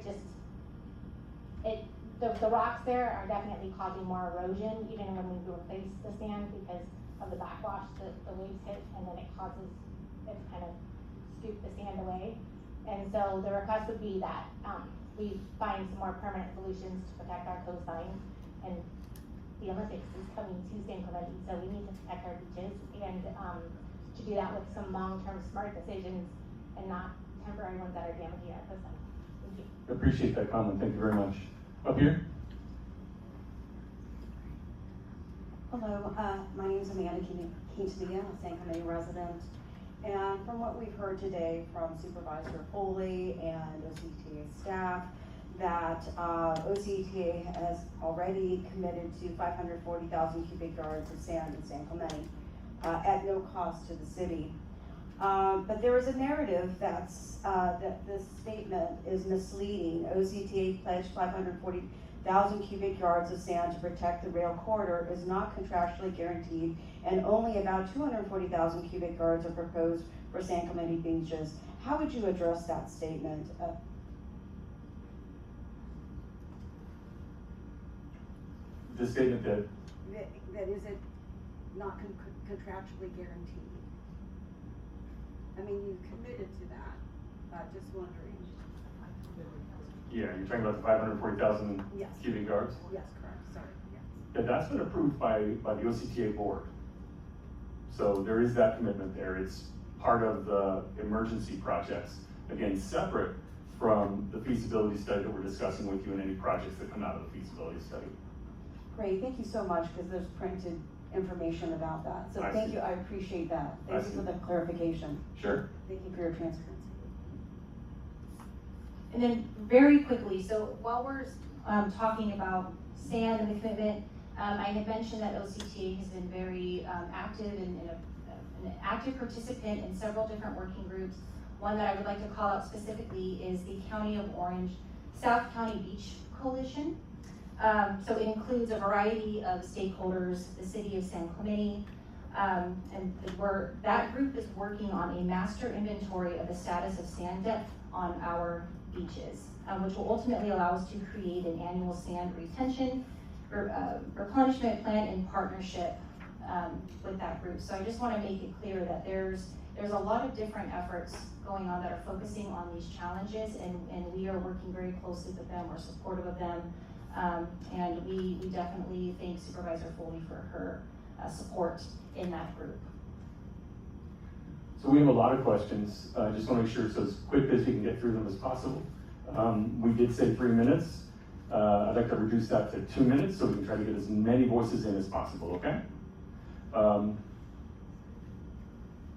the rocks there are definitely causing more erosion, even when we replace the sand because of the backwash that the waves hit, and then it kind of scoop the sand away. And so the request would be that, we find some more permanent solutions to protect our coastline. And the Olympics is coming to San Clemente, so we need to protect our beaches, and, to do that with some long-term smart decisions and not temporary ones that are damaging our coastline. Thank you. Appreciate that comment, thank you very much. Up here? Hello, my name is Amanda Quintanilla, a San Clemente resident. And from what we've heard today from Supervisor Foley and OCTA staff, that OCTA has already committed to 540,000 cubic yards of sand in San Clemente at no cost to the city. But there is a narrative that this statement is misleading. OCTA pledged 540,000 cubic yards of sand to protect the rail corridor is not contractually guaranteed, and only about 240,000 cubic yards are proposed for San Clemente beaches. How would you address that statement? The statement that That is it not contractually guaranteed? I mean, you committed to that, just wondering. yeah, you're talking about the 540,000 Yes. cubic yards? Yes, correct, sorry, yes. Yeah, that's been approved by the OCTA board. So there is that commitment there. It's part of the emergency projects, again, separate from the feasibility study that we're discussing with you and any projects that come out of the feasibility study. Great, thank you so much, because there's printed information about that. So I thank see. you, I appreciate that. I Thank you see. for the clarification. Sure. Thank you for your transparency. And then very quickly, so while we're talking about sand and the commitment, I had mentioned that OCTA has been very active and an active participant in several different working groups. One that I would like to call out specifically is the County of Orange South County Beach Coalition. So it includes a variety of stakeholders, the city of San Clemente, and that group is working on a master inventory of the status of sand depth on our beaches, which will ultimately allow us to create an annual sand retention replenishment plan in partnership with that group. So I just want to make it clear that there's a lot of different efforts going on that are focusing on these challenges, and we are working very closely with them. We're supportive of them, and we definitely thank Supervisor Foley for her support in that group. So we have a lot of questions. I just want to make sure it's as quick as we can get through them as possible. We did say 3 minutes. I'd like to reduce that to 2 minutes so we can try to get as many voices in as possible, okay?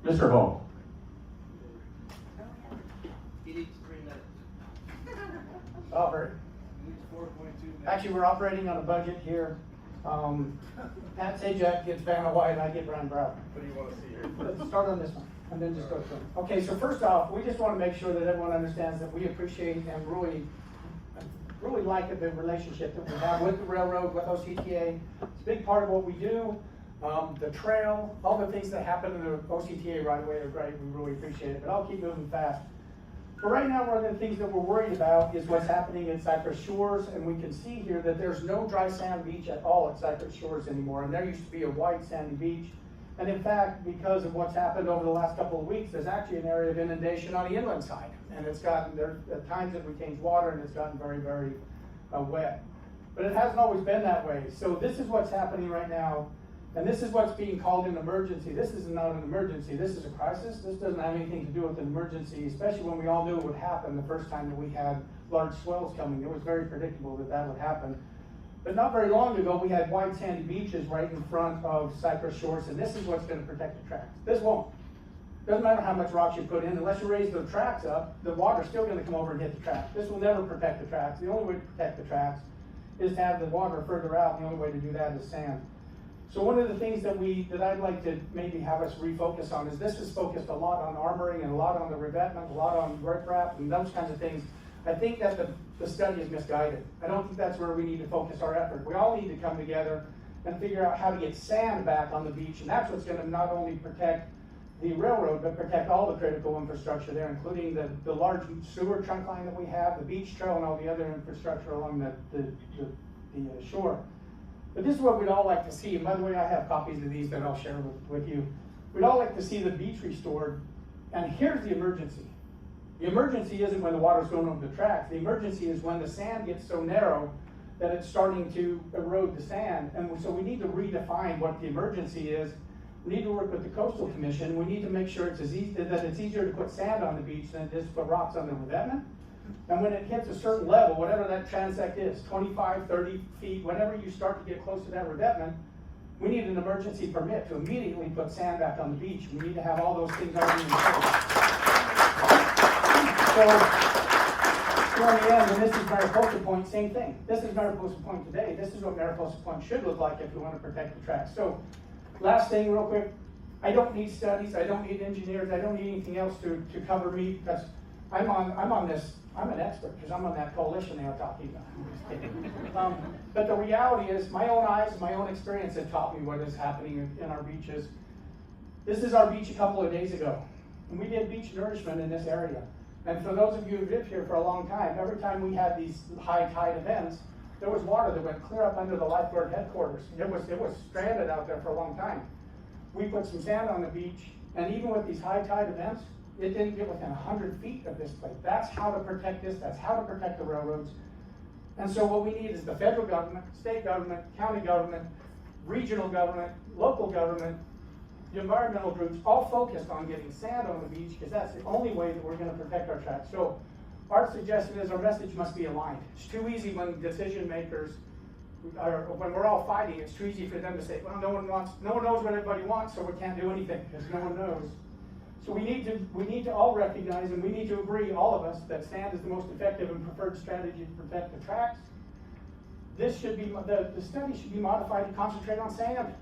Mr. Hall. He needs 3 minutes. Albert. He needs 4.2 minutes. Actually, we're operating on a budget here. Pat Sajak gets Vanna White, and I get Brian Brown. What do you want to see here? Let's start on this one, and then just go through them. Okay, so first off, we just want to make sure that everyone understands that we appreciate and really like the relationship that we have with the railroad, with OCTA. It's a big part of what we do. The trail, all the things that happen in the OCTA right away are great. We really appreciate it, but I'll keep moving fast. But right now, one of the things that we're worried about is what's happening at Cypress Shores, and we can see here that there's no dry sand beach at all at Cypress Shores anymore, and there used to be a white sandy beach. And in fact, because of what's happened over the last couple of weeks, there's actually an area of inundation on the inland side, and it's gotten, there at times it retains water, and it's gotten very, very wet. But it hasn't always been that way. So this is what's happening right now. And this is what's being called an emergency. This is not an emergency, this is a crisis. This doesn't have anything to do with an emergency, especially when we all knew it would happen the first time that we had large swells coming. It was very predictable that that would happen. But not very long ago, we had wide sandy beaches right in front of Cypress Shores, and this is what's going to protect the tracks. This won't. Doesn't matter how much rocks you put in, unless you raise the tracks up, the water's still going to come over and hit the tracks. This will never protect the tracks. The only way to protect the tracks is to have the water further out. The only way to do that is sand. So one of the things that I'd like to maybe have us refocus on is this is focused a lot on armoring and a lot on the revetment, a lot on riprap and those kinds of things. I think that the study is misguided. I don't think that's where we need to focus our effort. We all need to come together and figure out how to get sand back on the beach, and that's what's going to not only protect the railroad, but protect all the critical infrastructure there, including the large sewer trunk line that we have, the beach trail, and all the other infrastructure along the shore. But this is what we'd all like to see, and by the way, I have copies of these that I'll share with you. We'd all like to see the beach restored, and here's the emergency. The emergency isn't when the water's going over the tracks. The emergency is when the sand gets so narrow that it's starting to erode the sand. And so we need to redefine what the emergency is. We need to work with the Coastal Commission. We need to make sure that it's easier to put sand on the beach than it is to put rocks on the revetment. And when it hits a certain level, whatever that transect is, 25, 30 feet, whenever you start to get close to that revetment, we need an emergency permit to immediately put sand back on the beach. We need to have all those things already in place. So in the end, and this is Mariposa Point, same thing. This is Mariposa Point today. This is what Mariposa Point should look like if we want to protect the tracks. So last thing real quick, I don't need studies, I don't need engineers, I don't need anything else to cover me, because I'm on this, I'm an expert, because I'm on that coalition they were talking about. I'm just kidding. But the reality is, my own eyes, my own experience have taught me what is happening in our beaches. This is our beach a couple of days ago, and we did beach nourishment in this area. And for those of you who've lived here for a long time, every time we had these high tide events, there was water that went clear up under the lifeguard headquarters. It was stranded out there for a long time. We put some sand on the beach, and even with these high tide events, it didn't get within 100 feet of this place. That's how to protect this, that's how to protect the railroads. And so what we need is the federal government, state government, county government, regional government, local government, the environmental groups, all focused on getting sand on the beach, because that's the only way that we're going to protect our tracks. So our suggestion is our message must be aligned. It's too easy when decision makers, when we're all fighting, it's too easy for them to say, well, no one knows what everybody wants, so we can't do anything, because no one knows. So we need to all recognize, and we need to agree, all of us, that sand is the most effective and preferred strategy to protect the tracks. This should be, the study should be modified to concentrate on sand.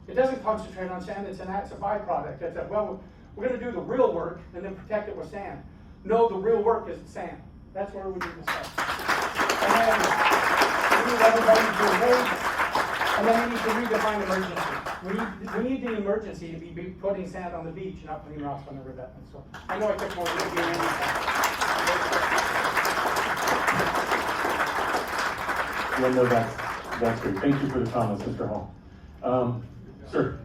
It doesn't concentrate on sand, it's a byproduct. It's a, well, we're going to do the real work and then protect it with sand. No, the real work is sand. That's where we need to start. And then we need everybody to engage, and then we need to redefine emergency. We need the emergency to be putting sand on the beach, not putting rocks on the revetment. So I know I took more than a few minutes. Yeah, no, that's great. Thank you for the comments, Mr. Hall. Sir.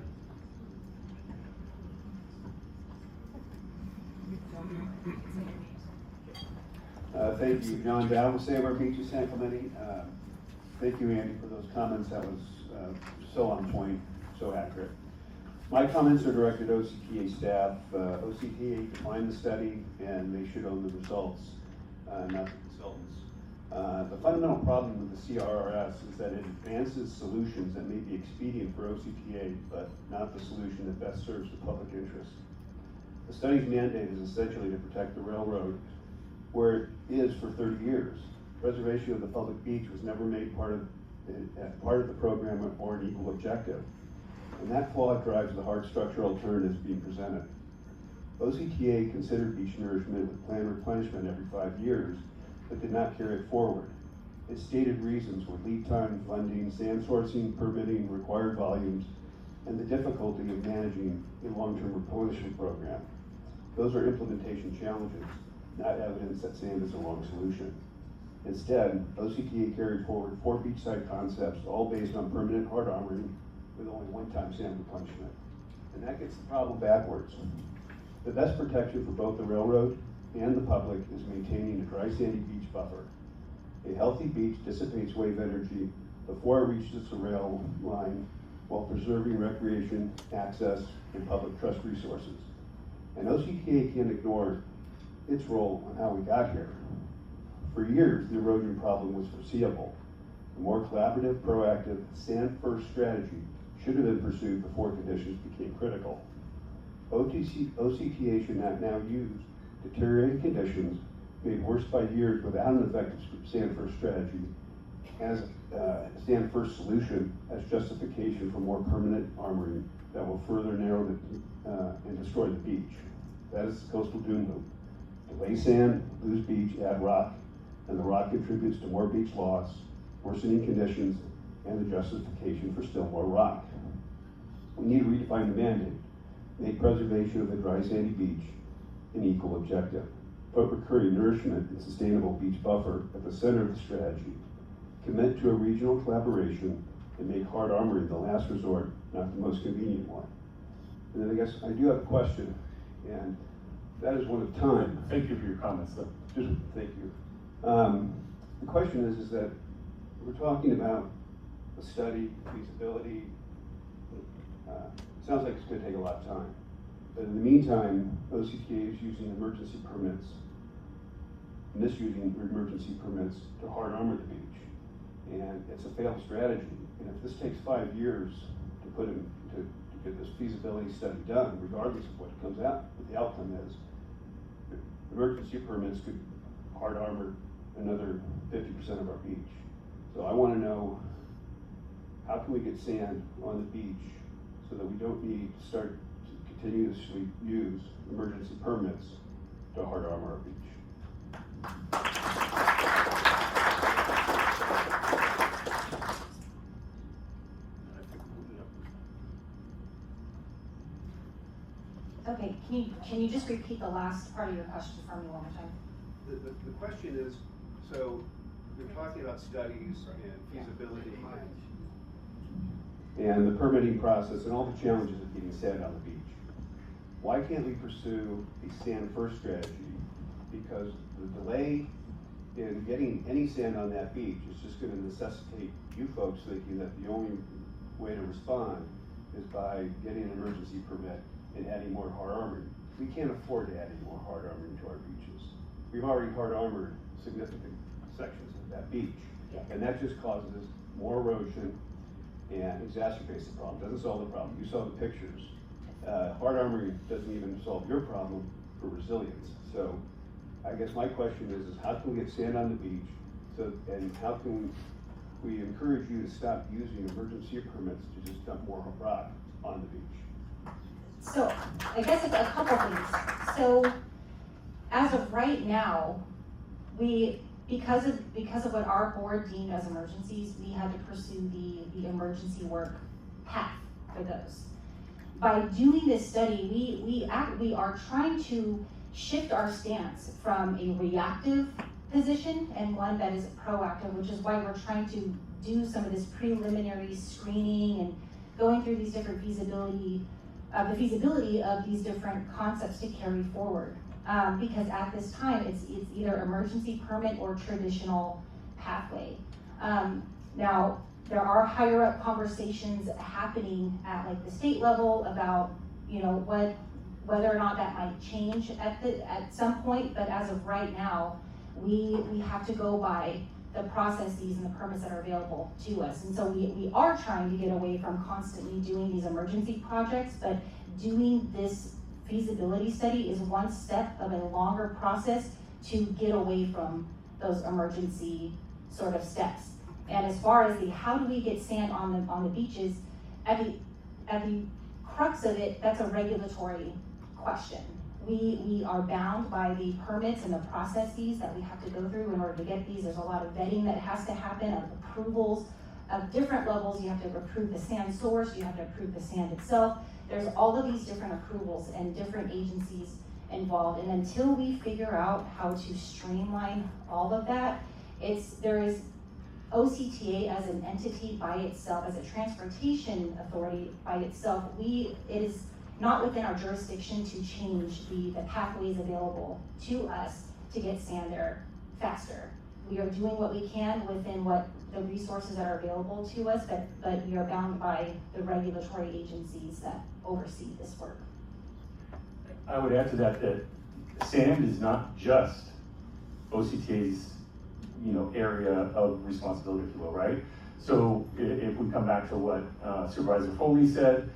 Thank you, John Dow with Save Our Beaches San Clemente. Thank you, Andy, for those comments. That was so on point, so accurate. My comments are directed at OCTA staff. OCTA defined the study, and they should own the results, not the consultants. The fundamental problem with the CRRS is that it advances solutions that may be expedient for OCTA, but not the solution that best serves the public interest. The study's mandate is essentially to protect the railroad where it is for 30 years. Preservation of the public beach was never made part of the program or an equal objective. And that flaw drives the hard structural alternatives being presented. OCTA considered beach nourishment with planned replenishment every 5 years, but did not carry it forward. Its stated reasons were lead time, funding, sand sourcing, permitting, required volumes, and the difficulty of managing a long-term replenishment program. Those are implementation challenges, not evidence that sand is a wrong solution. Instead, OCTA carried forward 4 beachside concepts, all based on permanent hard armoring with only one-time sand replenishment. And that gets the problem backwards. The best protection for both the railroad and the public is maintaining a dry sandy beach buffer. A healthy beach dissipates wave energy before it reaches the rail line while preserving recreation, access, and public trust resources. And OCTA can't ignore its role on how we got here. For years, the erosion problem was foreseeable. A more collaborative, proactive, sand-first strategy should have been pursued before conditions became critical. OCTA should not now use deteriorating conditions made worse by years without an effective sand-first strategy as a sand-first solution as justification for more permanent armoring that will further narrow and destroy the beach. That is the coastal doom loop. Delay sand, lose beach, add rock, and the rock contributes to more beach loss, worsening conditions, and the justification for still more rock. We need to redefine the mandate. make preservation of the dry sandy beach an equal objective, put recurring nourishment and sustainable beach buffer at the center of the strategy, commit to a regional collaboration, and make hard armoring the last resort, not the most convenient one. And then I guess I do have a question, and that is one of time. Thank you for your comments, though. Just thank you. The question is that we're talking about a study, feasibility. Sounds like it's going to take a lot of time. But in the meantime, OCTA is using emergency permits, misusing emergency permits to hard armor the beach. And it's a failed strategy. And if this takes 5 years to put in, to get this feasibility study done, regardless of what comes out, what the outcome is, emergency permits could hard armor another 50% of our beach. So I want to know, how can we get sand on the beach so that we don't need to start to continuously use emergency permits to hard armor our beach? Okay, can you just repeat the last part of your question for me one more time? The question is, so we're talking about studies and feasibility and the permitting process and all the challenges of getting sand on the beach. Why can't we pursue a sand first strategy? Because the delay in getting any sand on that beach is just going to necessitate you folks thinking that the only way to respond is by getting an emergency permit and adding more hard armoring. We can't afford to add any more hard armoring to our beaches. We've already hard armored significant sections of that beach, and that just causes more erosion and exacerbates the problem. Doesn't solve the problem. You saw the pictures. Hard armoring doesn't even solve your problem for resilience. So I guess my question is how can we get sand on the beach? And how can we encourage you to stop using emergency permits to just dump more rock on the beach? So I guess a couple things. So as of right now, because of what our board deemed as emergencies, we had to pursue the emergency work path for those. By doing this study, we are trying to shift our stance from a reactive position and one that is proactive, which is why we're trying to do some of this preliminary screening and going through these different feasibility of these different concepts to carry forward. Because at this time, it's either emergency permit or traditional pathway. Now, there are higher up conversations happening at like the state level about, whether or not that might change at some point, but as of right now, we have to go by the processes and the permits that are available to us. And so we are trying to get away from constantly doing these emergency projects, but doing this feasibility study is one step of a longer process to get away from those emergency sort of steps. And as far as how do we get sand on the beaches, at the crux of it, that's a regulatory question. We are bound by the permits and the processes that we have to go through in order to get these. There's a lot of vetting that has to happen, of approvals of different levels. You have to approve the sand source, you have to approve the sand itself. There's all of these different approvals and different agencies involved. And until we figure out how to streamline all of that, there is OCTA as an entity by itself, as a transportation authority by itself, it is not within our jurisdiction to change the pathways available to us to get sand there faster. We are doing what we can within what the resources that are available to us, but we are bound by the regulatory agencies that oversee this work. I would add to that sand is not just OCTA's area of responsibility, if you will, right? So if we come back to what Supervisor Foley said,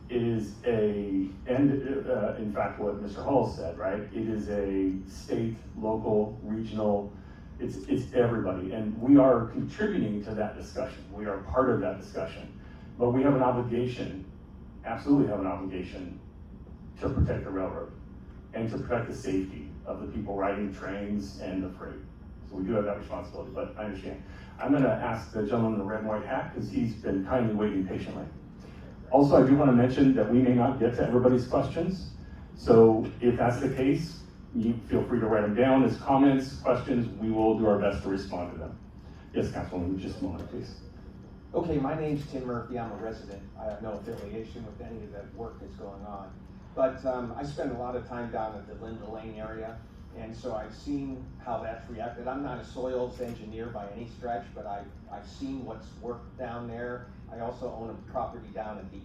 it is in fact what Mr. Hall said, right? It is a state, local, regional, it's everybody. And we are contributing to that discussion. We are part of that discussion. But we have an obligation, absolutely have an obligation to protect the railroad and to protect the safety of the people riding trains and the freight. So we do have that responsibility, but I understand. I'm gonna ask the gentleman in the red and white hat because he's been kindly waiting patiently. Also, I do want to mention that we may not get to everybody's questions. So if that's the case, you feel free to write them down as comments, questions. We will do our best to respond to them. Yes, Councilwoman, just a moment, please. Okay, my name's Tim Murphy. I'm a resident. I have no affiliation with any of the work that's going on. But I spend a lot of time down at the Linda Lane area, and so I've seen how that's reacted. I'm not a soils engineer by any stretch, but I've seen what's worked down there. I also own a property down at the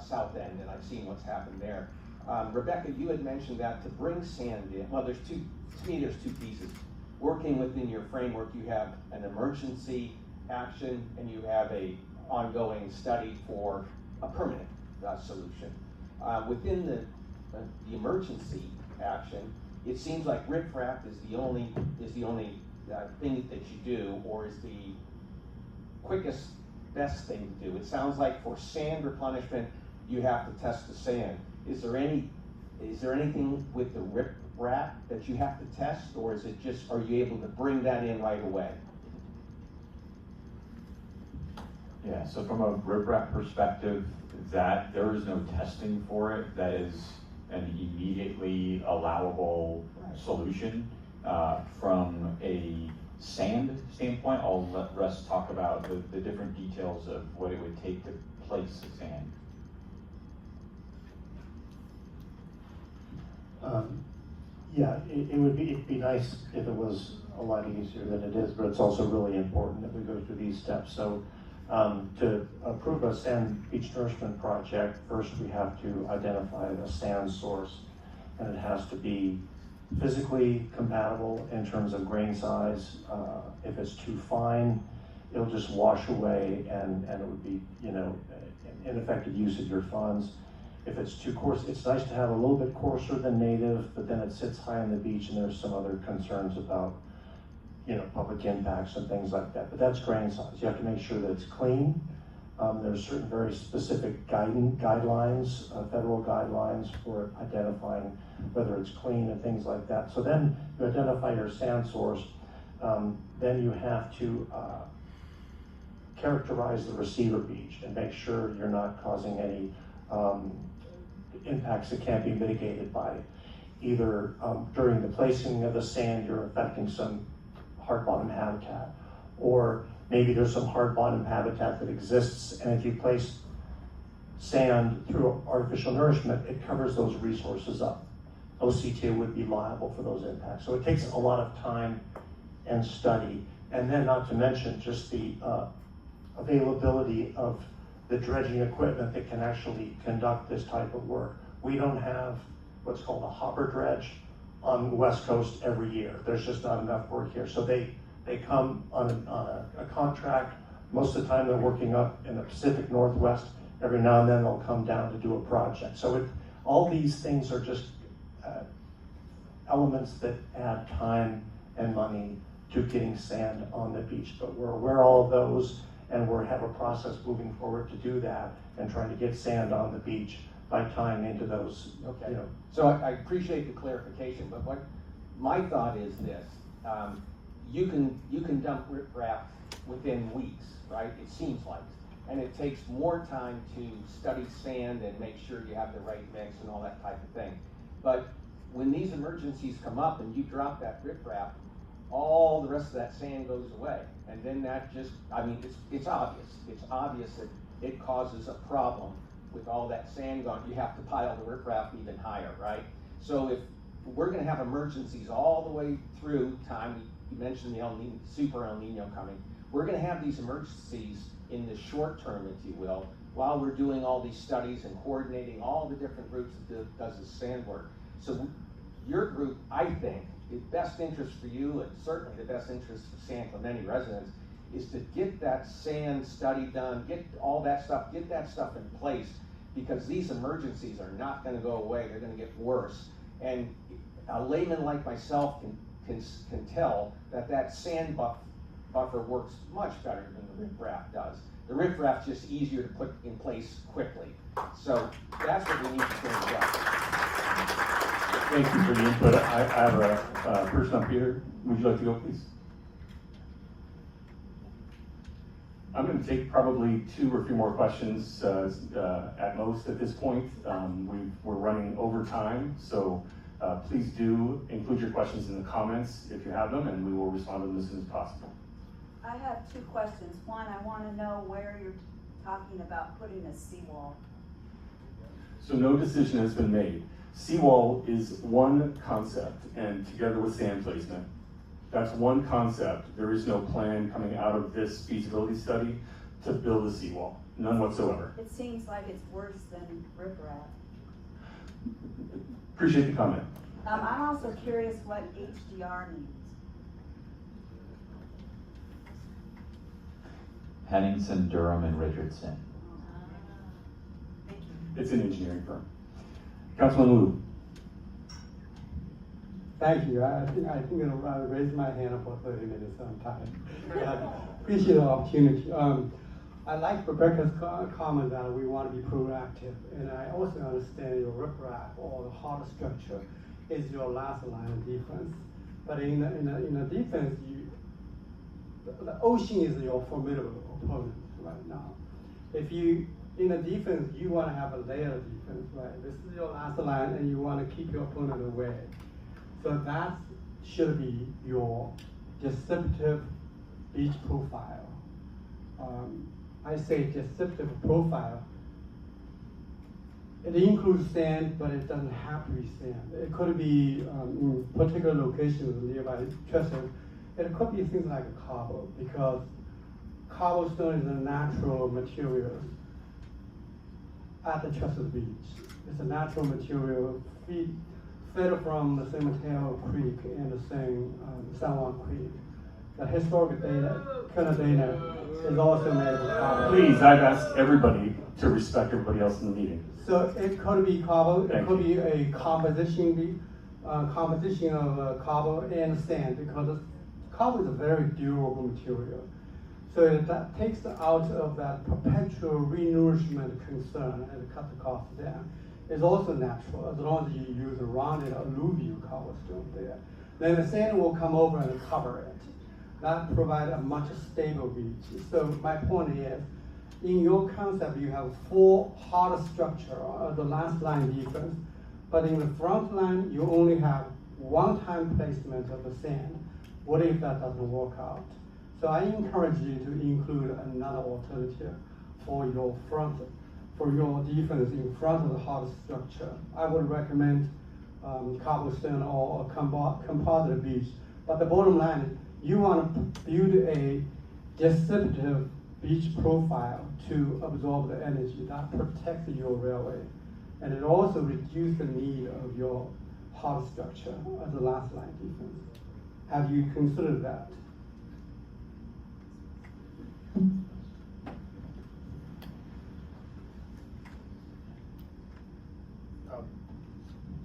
south end, and I've seen what's happened there. Rebecca, you had mentioned that to bring sand in, well, to me, there's two pieces. Working within your framework, you have an emergency action and you have a ongoing study for a permanent solution. Within the emergency action, it seems like riprap is the only thing that you do, or is the quickest, best thing to do. It sounds like for sand replenishment, you have to test the sand. Is there anything with the riprap that you have to test, or is it just, are you able to bring that in right away? Yeah, so from a riprap perspective, that there is no testing for it. That is an immediately allowable solution. From a sand standpoint, I'll let Russ talk about the different details of what it would take to place the sand. Yeah, it'd be nice if it was a lot easier than it is, but it's also really important that we go through these steps. So to approve a sand beach nourishment project, first we have to identify a sand source, and it has to be physically compatible in terms of grain size. If it's too fine, it'll just wash away, and it would be, ineffective use of your funds. If it's too coarse, it's nice to have a little bit coarser than native, but then it sits high on the beach, and there's some other concerns about, public impacts and things like that. But that's grain size. You have to make sure that it's clean. There's certain very specific guidelines, federal guidelines for identifying whether it's clean and things like that. So then you identify your sand source. Then you have to characterize the receiver beach and make sure you're not causing any impacts that can't be mitigated by either during the placing of the sand, you're affecting some hard bottom habitat, or maybe there's some hard bottom habitat that exists, and if you place sand through artificial nourishment, it covers those resources up. OCTA would be liable for those impacts. So it takes a lot of time and study, and then not to mention just the availability of the dredging equipment that can actually conduct this type of work. We don't have what's called a hopper dredge on the West Coast every year. There's just not enough work here. So they come on a contract. Most of the time they're working up in the Pacific Northwest. Every now and then they'll come down to do a project. So all these things are just elements that add time and money to getting sand on the beach. But we're aware of all of those, and we have a process moving forward to do that and trying to get sand on the beach by tying into those. Okay. So I appreciate the clarification, but what my thought is this: you can dump riprap within weeks, right? It seems like, and it takes more time to study sand and make sure you have the right mix and all that type of thing. But when these emergencies come up and you drop that riprap, all the rest of that sand goes away, and then that just, it's obvious. It's obvious that it causes a problem with all that sand gone. You have to pile the riprap even higher, right? So if we're going to have emergencies all the way through time, you mentioned the super El Nino coming. We're going to have these emergencies in the short term, if you will, while we're doing all these studies and coordinating all the different groups that does the sand work. So your group, I think, the best interest for you, and certainly the best interest for San Clemente residents, is to get that sand study done, get all that stuff, get that stuff in place, because these emergencies are not going to go away. They're going to get worse. And a layman like myself can tell that sand buffer works much better than the riprap does. The riprap's just easier to put in place quickly. So that's what we need to change up. Thank you for the input. I have a person up here. Would you like to go, please? I'm going to take probably 2 or 3 more questions at most at this point. We're running over time, so please do include your questions in the comments if you have them, and we will respond to them as soon as possible. I have 2 questions. One, I want to know where you're talking about putting a seawall. So no decision has been made. Seawall is one concept, and together with sand placement, that's one concept. There is no plan coming out of this feasibility study to build a seawall, none whatsoever. It seems like it's worse than riprap. Appreciate the comment. I'm also curious what HDR means. Henningsen, Durham, and Richardson. Thank you. It's an engineering firm. Councilman Wu. Thank you. I think I'll raise my hand for 30 minutes sometime. Appreciate the opportunity. I like Rebecca's comment that we want to be proactive, and I also understand your riprap or the hard structure is your last line of defense. But in the defense, the ocean is your formidable opponent right now. If you in the defense, you want to have a layer of defense, right? This is your last line, and you want to keep your opponent away. So that should be your descriptive beach profile. I say descriptive profile. It includes sand, but it doesn't have to be sand. It could be in particular locations nearby trestle. It could be things like a cobble, because cobblestone is a natural material at the Trestle Beach. It's a natural material fed from the San Mateo Creek and the San Juan Creek. The historic data, kind of data, is also made of cobble. Please, I've asked everybody to respect everybody else in the meeting. So it could be cobble, Thank it could be a composition of cobble and sand, because cobble is a very durable material. So that takes out of that perpetual renourishment concern and cut the cost down. It's also natural, as long as you use a rounded alluvial cobblestone there. Then the sand will come over and cover it. That provides a much stable beach. So my point is, in your concept, you have 4 hard structure, the last line defense, but in the front line, you only have one-time placement of the sand. What if that doesn't work out? So I encourage you to include another alternative for your defense in front of the hard structure. I would recommend cobblestone or a composite beach. But the bottom line, you want to build a descriptive beach profile to absorb the energy that protects your railway. And it also reduces the need of your hard structure as a last line defense. Have you considered that?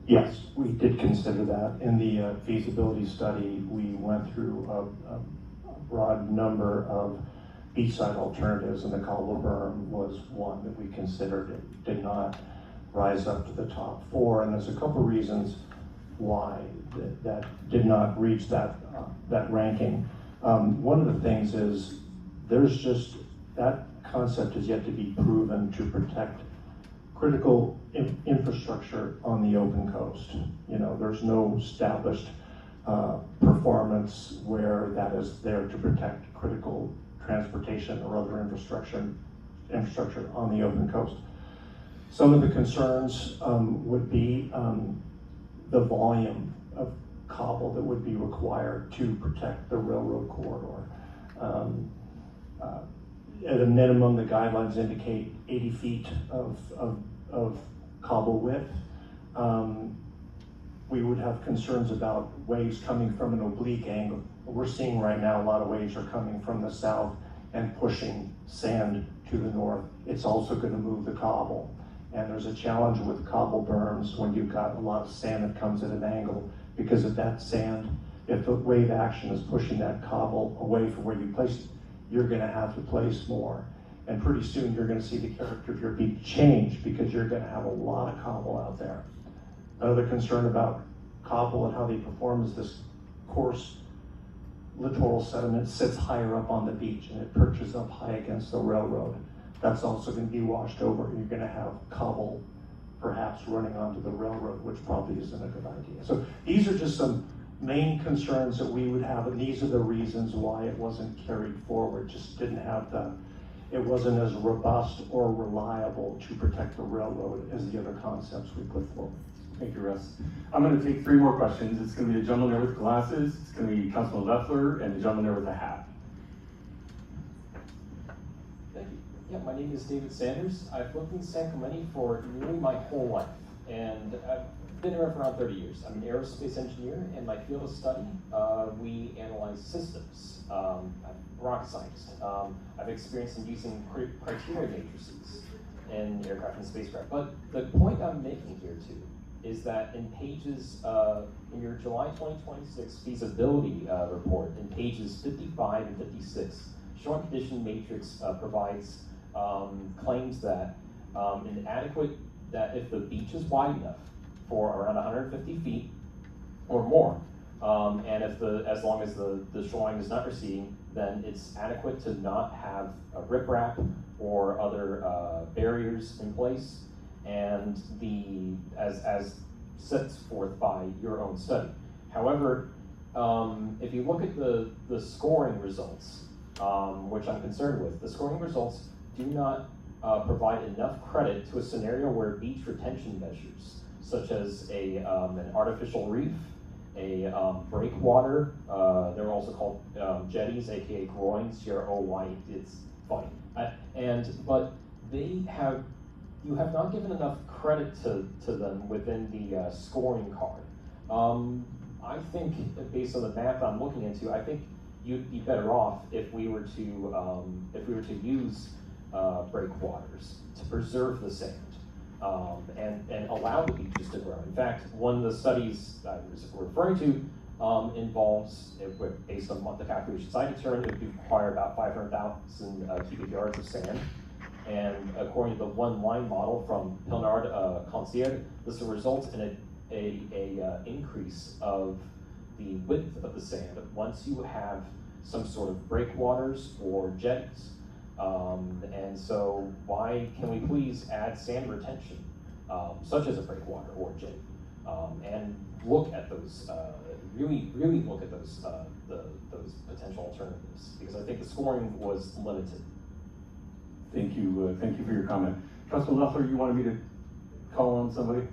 Yes, we did consider that. In the feasibility study, we went through a broad number of beachside alternatives, and the cobble berm was one that we considered. It did not rise up to the top 4, and there's a couple reasons why that did not reach that ranking. One of the things is there's just that concept is yet to be proven to protect critical infrastructure on the open coast. You know, there's no established performance where that is there to protect critical transportation or other infrastructure on the open coast. Some of the concerns would be the volume of cobble that would be required to protect the railroad corridor. At a minimum, the guidelines indicate 80 feet of cobble width. We would have concerns about waves coming from an oblique angle. We're seeing right now a lot of waves are coming from the south and pushing sand to the north. It's also going to move the cobble. And there's a challenge with cobble berms when you've got a lot of sand that comes at an angle, because of that sand, if the wave action is pushing that cobble away from where you place it, you're going to have to place more. And pretty soon you're going to see the character of your beach change, because you're going to have a lot of cobble out there. Another concern about cobble and how they perform is this coarse littoral sediment sits higher up on the beach and it perches up high against the railroad. That's also going to be washed over. You're going to have cobble perhaps running onto the railroad, which probably isn't a good idea. So these are just some main concerns that we would have, and these are the reasons why it wasn't carried forward. Just didn't have it wasn't as robust or reliable to protect the railroad as the other concepts we put forward. Thank you, Russ. I'm going to take 3 more questions. It's going to be the gentleman there with glasses, it's going to be Councilman Leffler, and the gentleman there with the hat. Thank you. Yeah, my name is David Sanders. I've lived in San Clemente for nearly my whole life, and I've been here for around 30 years. I'm an aerospace engineer, and my field of study, we analyze systems. I'm a rocket scientist. I've experience in using criteria matrices in aircraft and spacecraft. But the point I'm making here too is that in pages, in your July 2026 feasibility report, in pages 55 and 56, short condition matrix provides claims that that if the beach is wide enough for around 150 feet or more, and as long as the shoreline is not receding, then it's adequate to not have a riprap or other barriers in place, and as set forth by your own study. However, if you look at the scoring results, which I'm concerned with, the scoring results do not provide enough credit to a scenario where beach retention measures, such as an artificial reef, a breakwater, they're also called jetties, aka groins, CROY, it's funny. But you have not given enough credit to them within the scoring card. I think, based on the math I'm looking into, I think you'd be better off if we were to use breakwaters to preserve the sand and allow the beaches to grow. In fact, one of the studies I was referring to involves, based on what the calculations I determined, it would require about 500,000 cubic yards of sand. And according to the one-line model from Pilnard Concierge, this will result in a increase of the width of the sand once you have some sort of breakwaters or jetties. And so why can we please add sand retention, such as a breakwater or jetty, and look at those, really look at those potential alternatives, because I think the scoring was limited. Thank you for your comment. Councilman Leffler, you wanted me to call on somebody?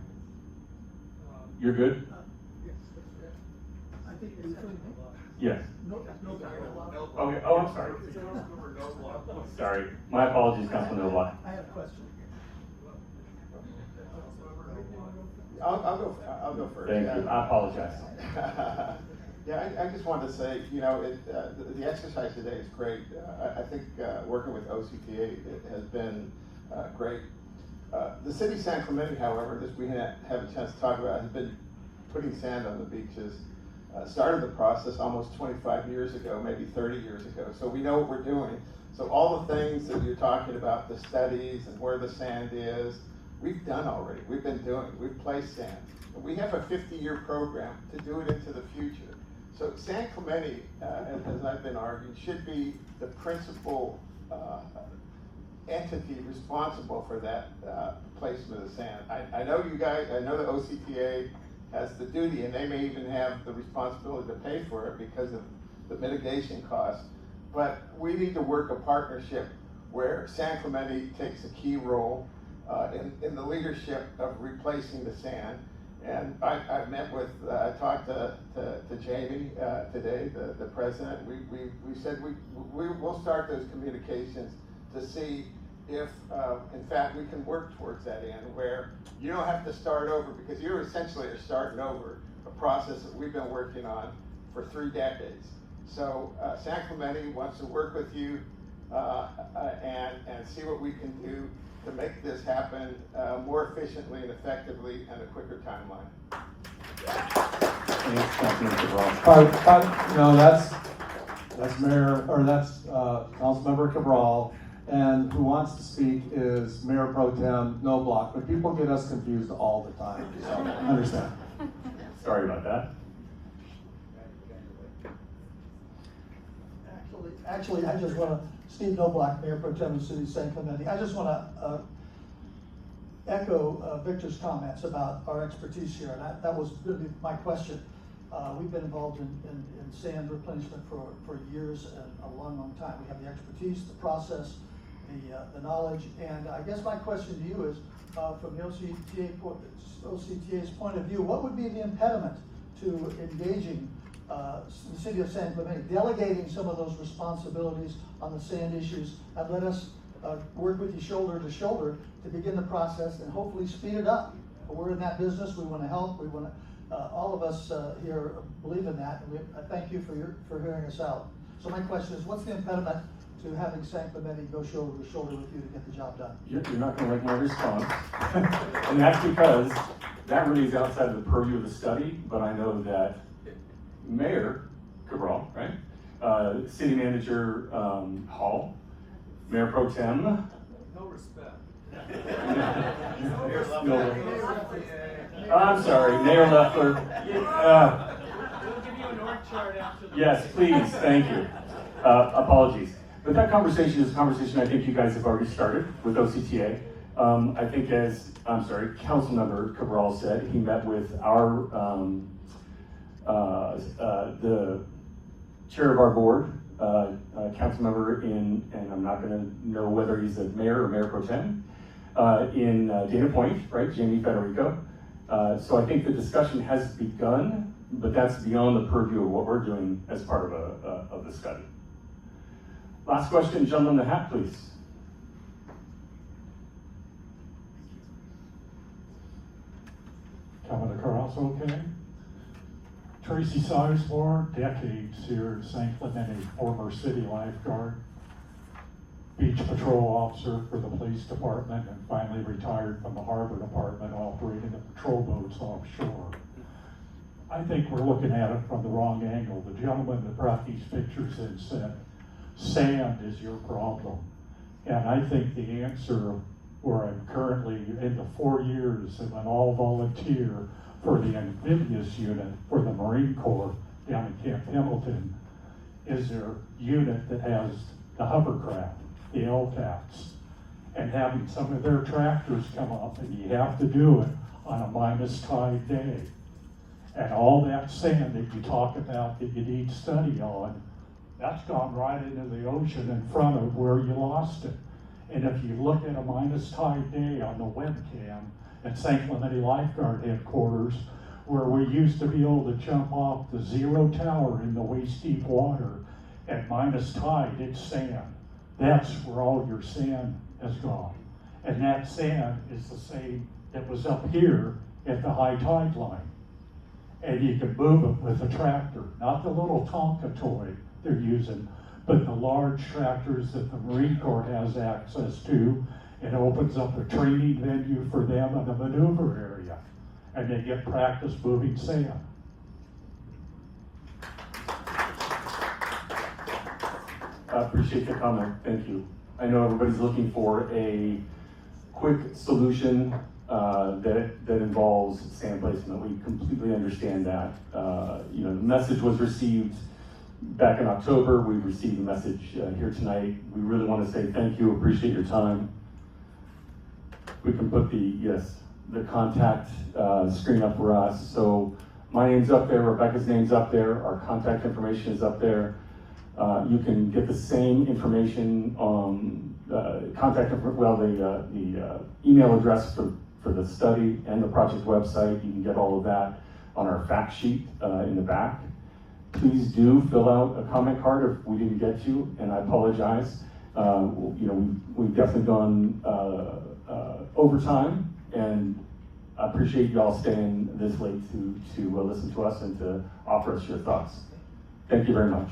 You're good? Yes, that's good. I think it's good. Yes. No. Okay, oh, I'm sorry. Sorry, my apologies, Councilman Noblock. I have a question. I'll go first. Thank you, I apologize. Yeah, I just wanted to say, the exercise today is great. I think working with OCTA has been great. The city of San Clemente, however, as we have a chance to talk about, has been putting sand on the beaches. Started the process almost 25 years ago, maybe 30 years ago. So we know what we're doing. So all the things that you're talking about, the studies and where the sand is, we've done already. We've been doing it. We've placed sand. And we have a 50-year program to do it into the future. So San Clemente, as I've been arguing, should be the principal entity responsible for that placement of sand. I know you guys, I know the OCTA has the duty, and they may even have the responsibility to pay for it because of the mitigation costs. But we need to work a partnership where San Clemente takes a key role in the leadership of replacing the sand. And I met with, I talked to Jamie today, the president. We said we'll start those communications to see if, in fact, we can work towards that end where you don't have to start over, because you essentially are starting over a process that we've been working on for 3 decades. So San Clemente wants to work with you and see what we can do to make this happen more efficiently and effectively and a quicker timeline. Thanks, Councilman Cabral. That's Mayor, or that's Councilmember Cabral, and who wants to speak is Mayor Pro Tem Noblock, but people get us confused all the time, so understand. Sorry about that. Actually, I just want to, Steve Noblock, Mayor Pro Tem of the City of San Clemente, I just want to echo Victor's comments about our expertise here, and that was going to be my question. We've been involved in sand replenishment for years and a long, long time. We have the expertise, the process, the knowledge, and I guess my question to you is, from the OCTA's point of view, what would be the impediment to engaging the City of San Clemente, delegating some of those responsibilities on the sand issues, and let us work with you shoulder to shoulder to begin the process and hopefully speed it up. We're in that business. We want to help. We want to. All of us here believe in that, and I thank you for hearing us out. So my question is, what's the impediment to having San Clemente go shoulder to shoulder with you to get the job done? You're not going to like my response, and that's because that really is outside of the purview of the study. But I know that Mayor Cabral, right, City Manager Hall, Mayor Pro Tem. No respect. I'm sorry, Mayor Leffler. We'll give you an org chart after the Yes, please, thank you. Apologies. But that conversation is a conversation I think you guys have already started with OCTA. I think Councilmember Cabral said, he met with our, the chair of our board, Councilmember and I'm not gonna know whether he's a mayor or mayor pro tem, in Dana Point, right, Jamie Federico. So I think the discussion has begun, but that's beyond the purview of what we're doing as part of the study. Last question, gentleman in the hat, please. Coming across okay? Tracy Sizemore, decades here at St. Clemente, former city lifeguard, beach patrol officer for the police department, and finally retired from the harbor department operating the patrol boats offshore. I think we're looking at it from the wrong angle. The gentleman that brought these pictures in said, sand is your problem. And I think the answer, where I'm currently in the 4 years of an all-volunteer for the amphibious unit for the Marine Corps down in Camp Hamilton, is their unit that has the hovercraft, the LTACs, and having some of their tractors come up, and you have to do it on a minus tide day. And all that sand that you talk about that you need study on, that's gone right into the ocean in front of where you lost it. And if you look at a minus tide day on the webcam at St. Clemente Lifeguard Headquarters, where we used to be able to jump off the zero tower in the waist deep water, at minus tide, it's sand. That's where all your sand has gone. And that sand is the same that was up here at the high tide line. And you can move it with a tractor, not the little Tonka toy they're using, but the large tractors that the Marine Corps has access to. It opens up a training venue for them in the maneuver area, and they get practice moving sand. I appreciate the comment, thank you. I know everybody's looking for a quick solution that involves sand placement. We completely understand that. The message was received back in October. We received the message here tonight. We really want to say thank you, appreciate your time. We can put the contact screen up for us. So my name's up there, Rebecca's name's up there, our contact information is up there. You can get the same information on the email address for the study and the project website. You can get all of that on our fact sheet in the back. Please do fill out a comment card if we didn't get you, and I apologize. We've definitely gone over time, and I appreciate y'all staying this late to listen to us and to offer us your thoughts. Thank you very much.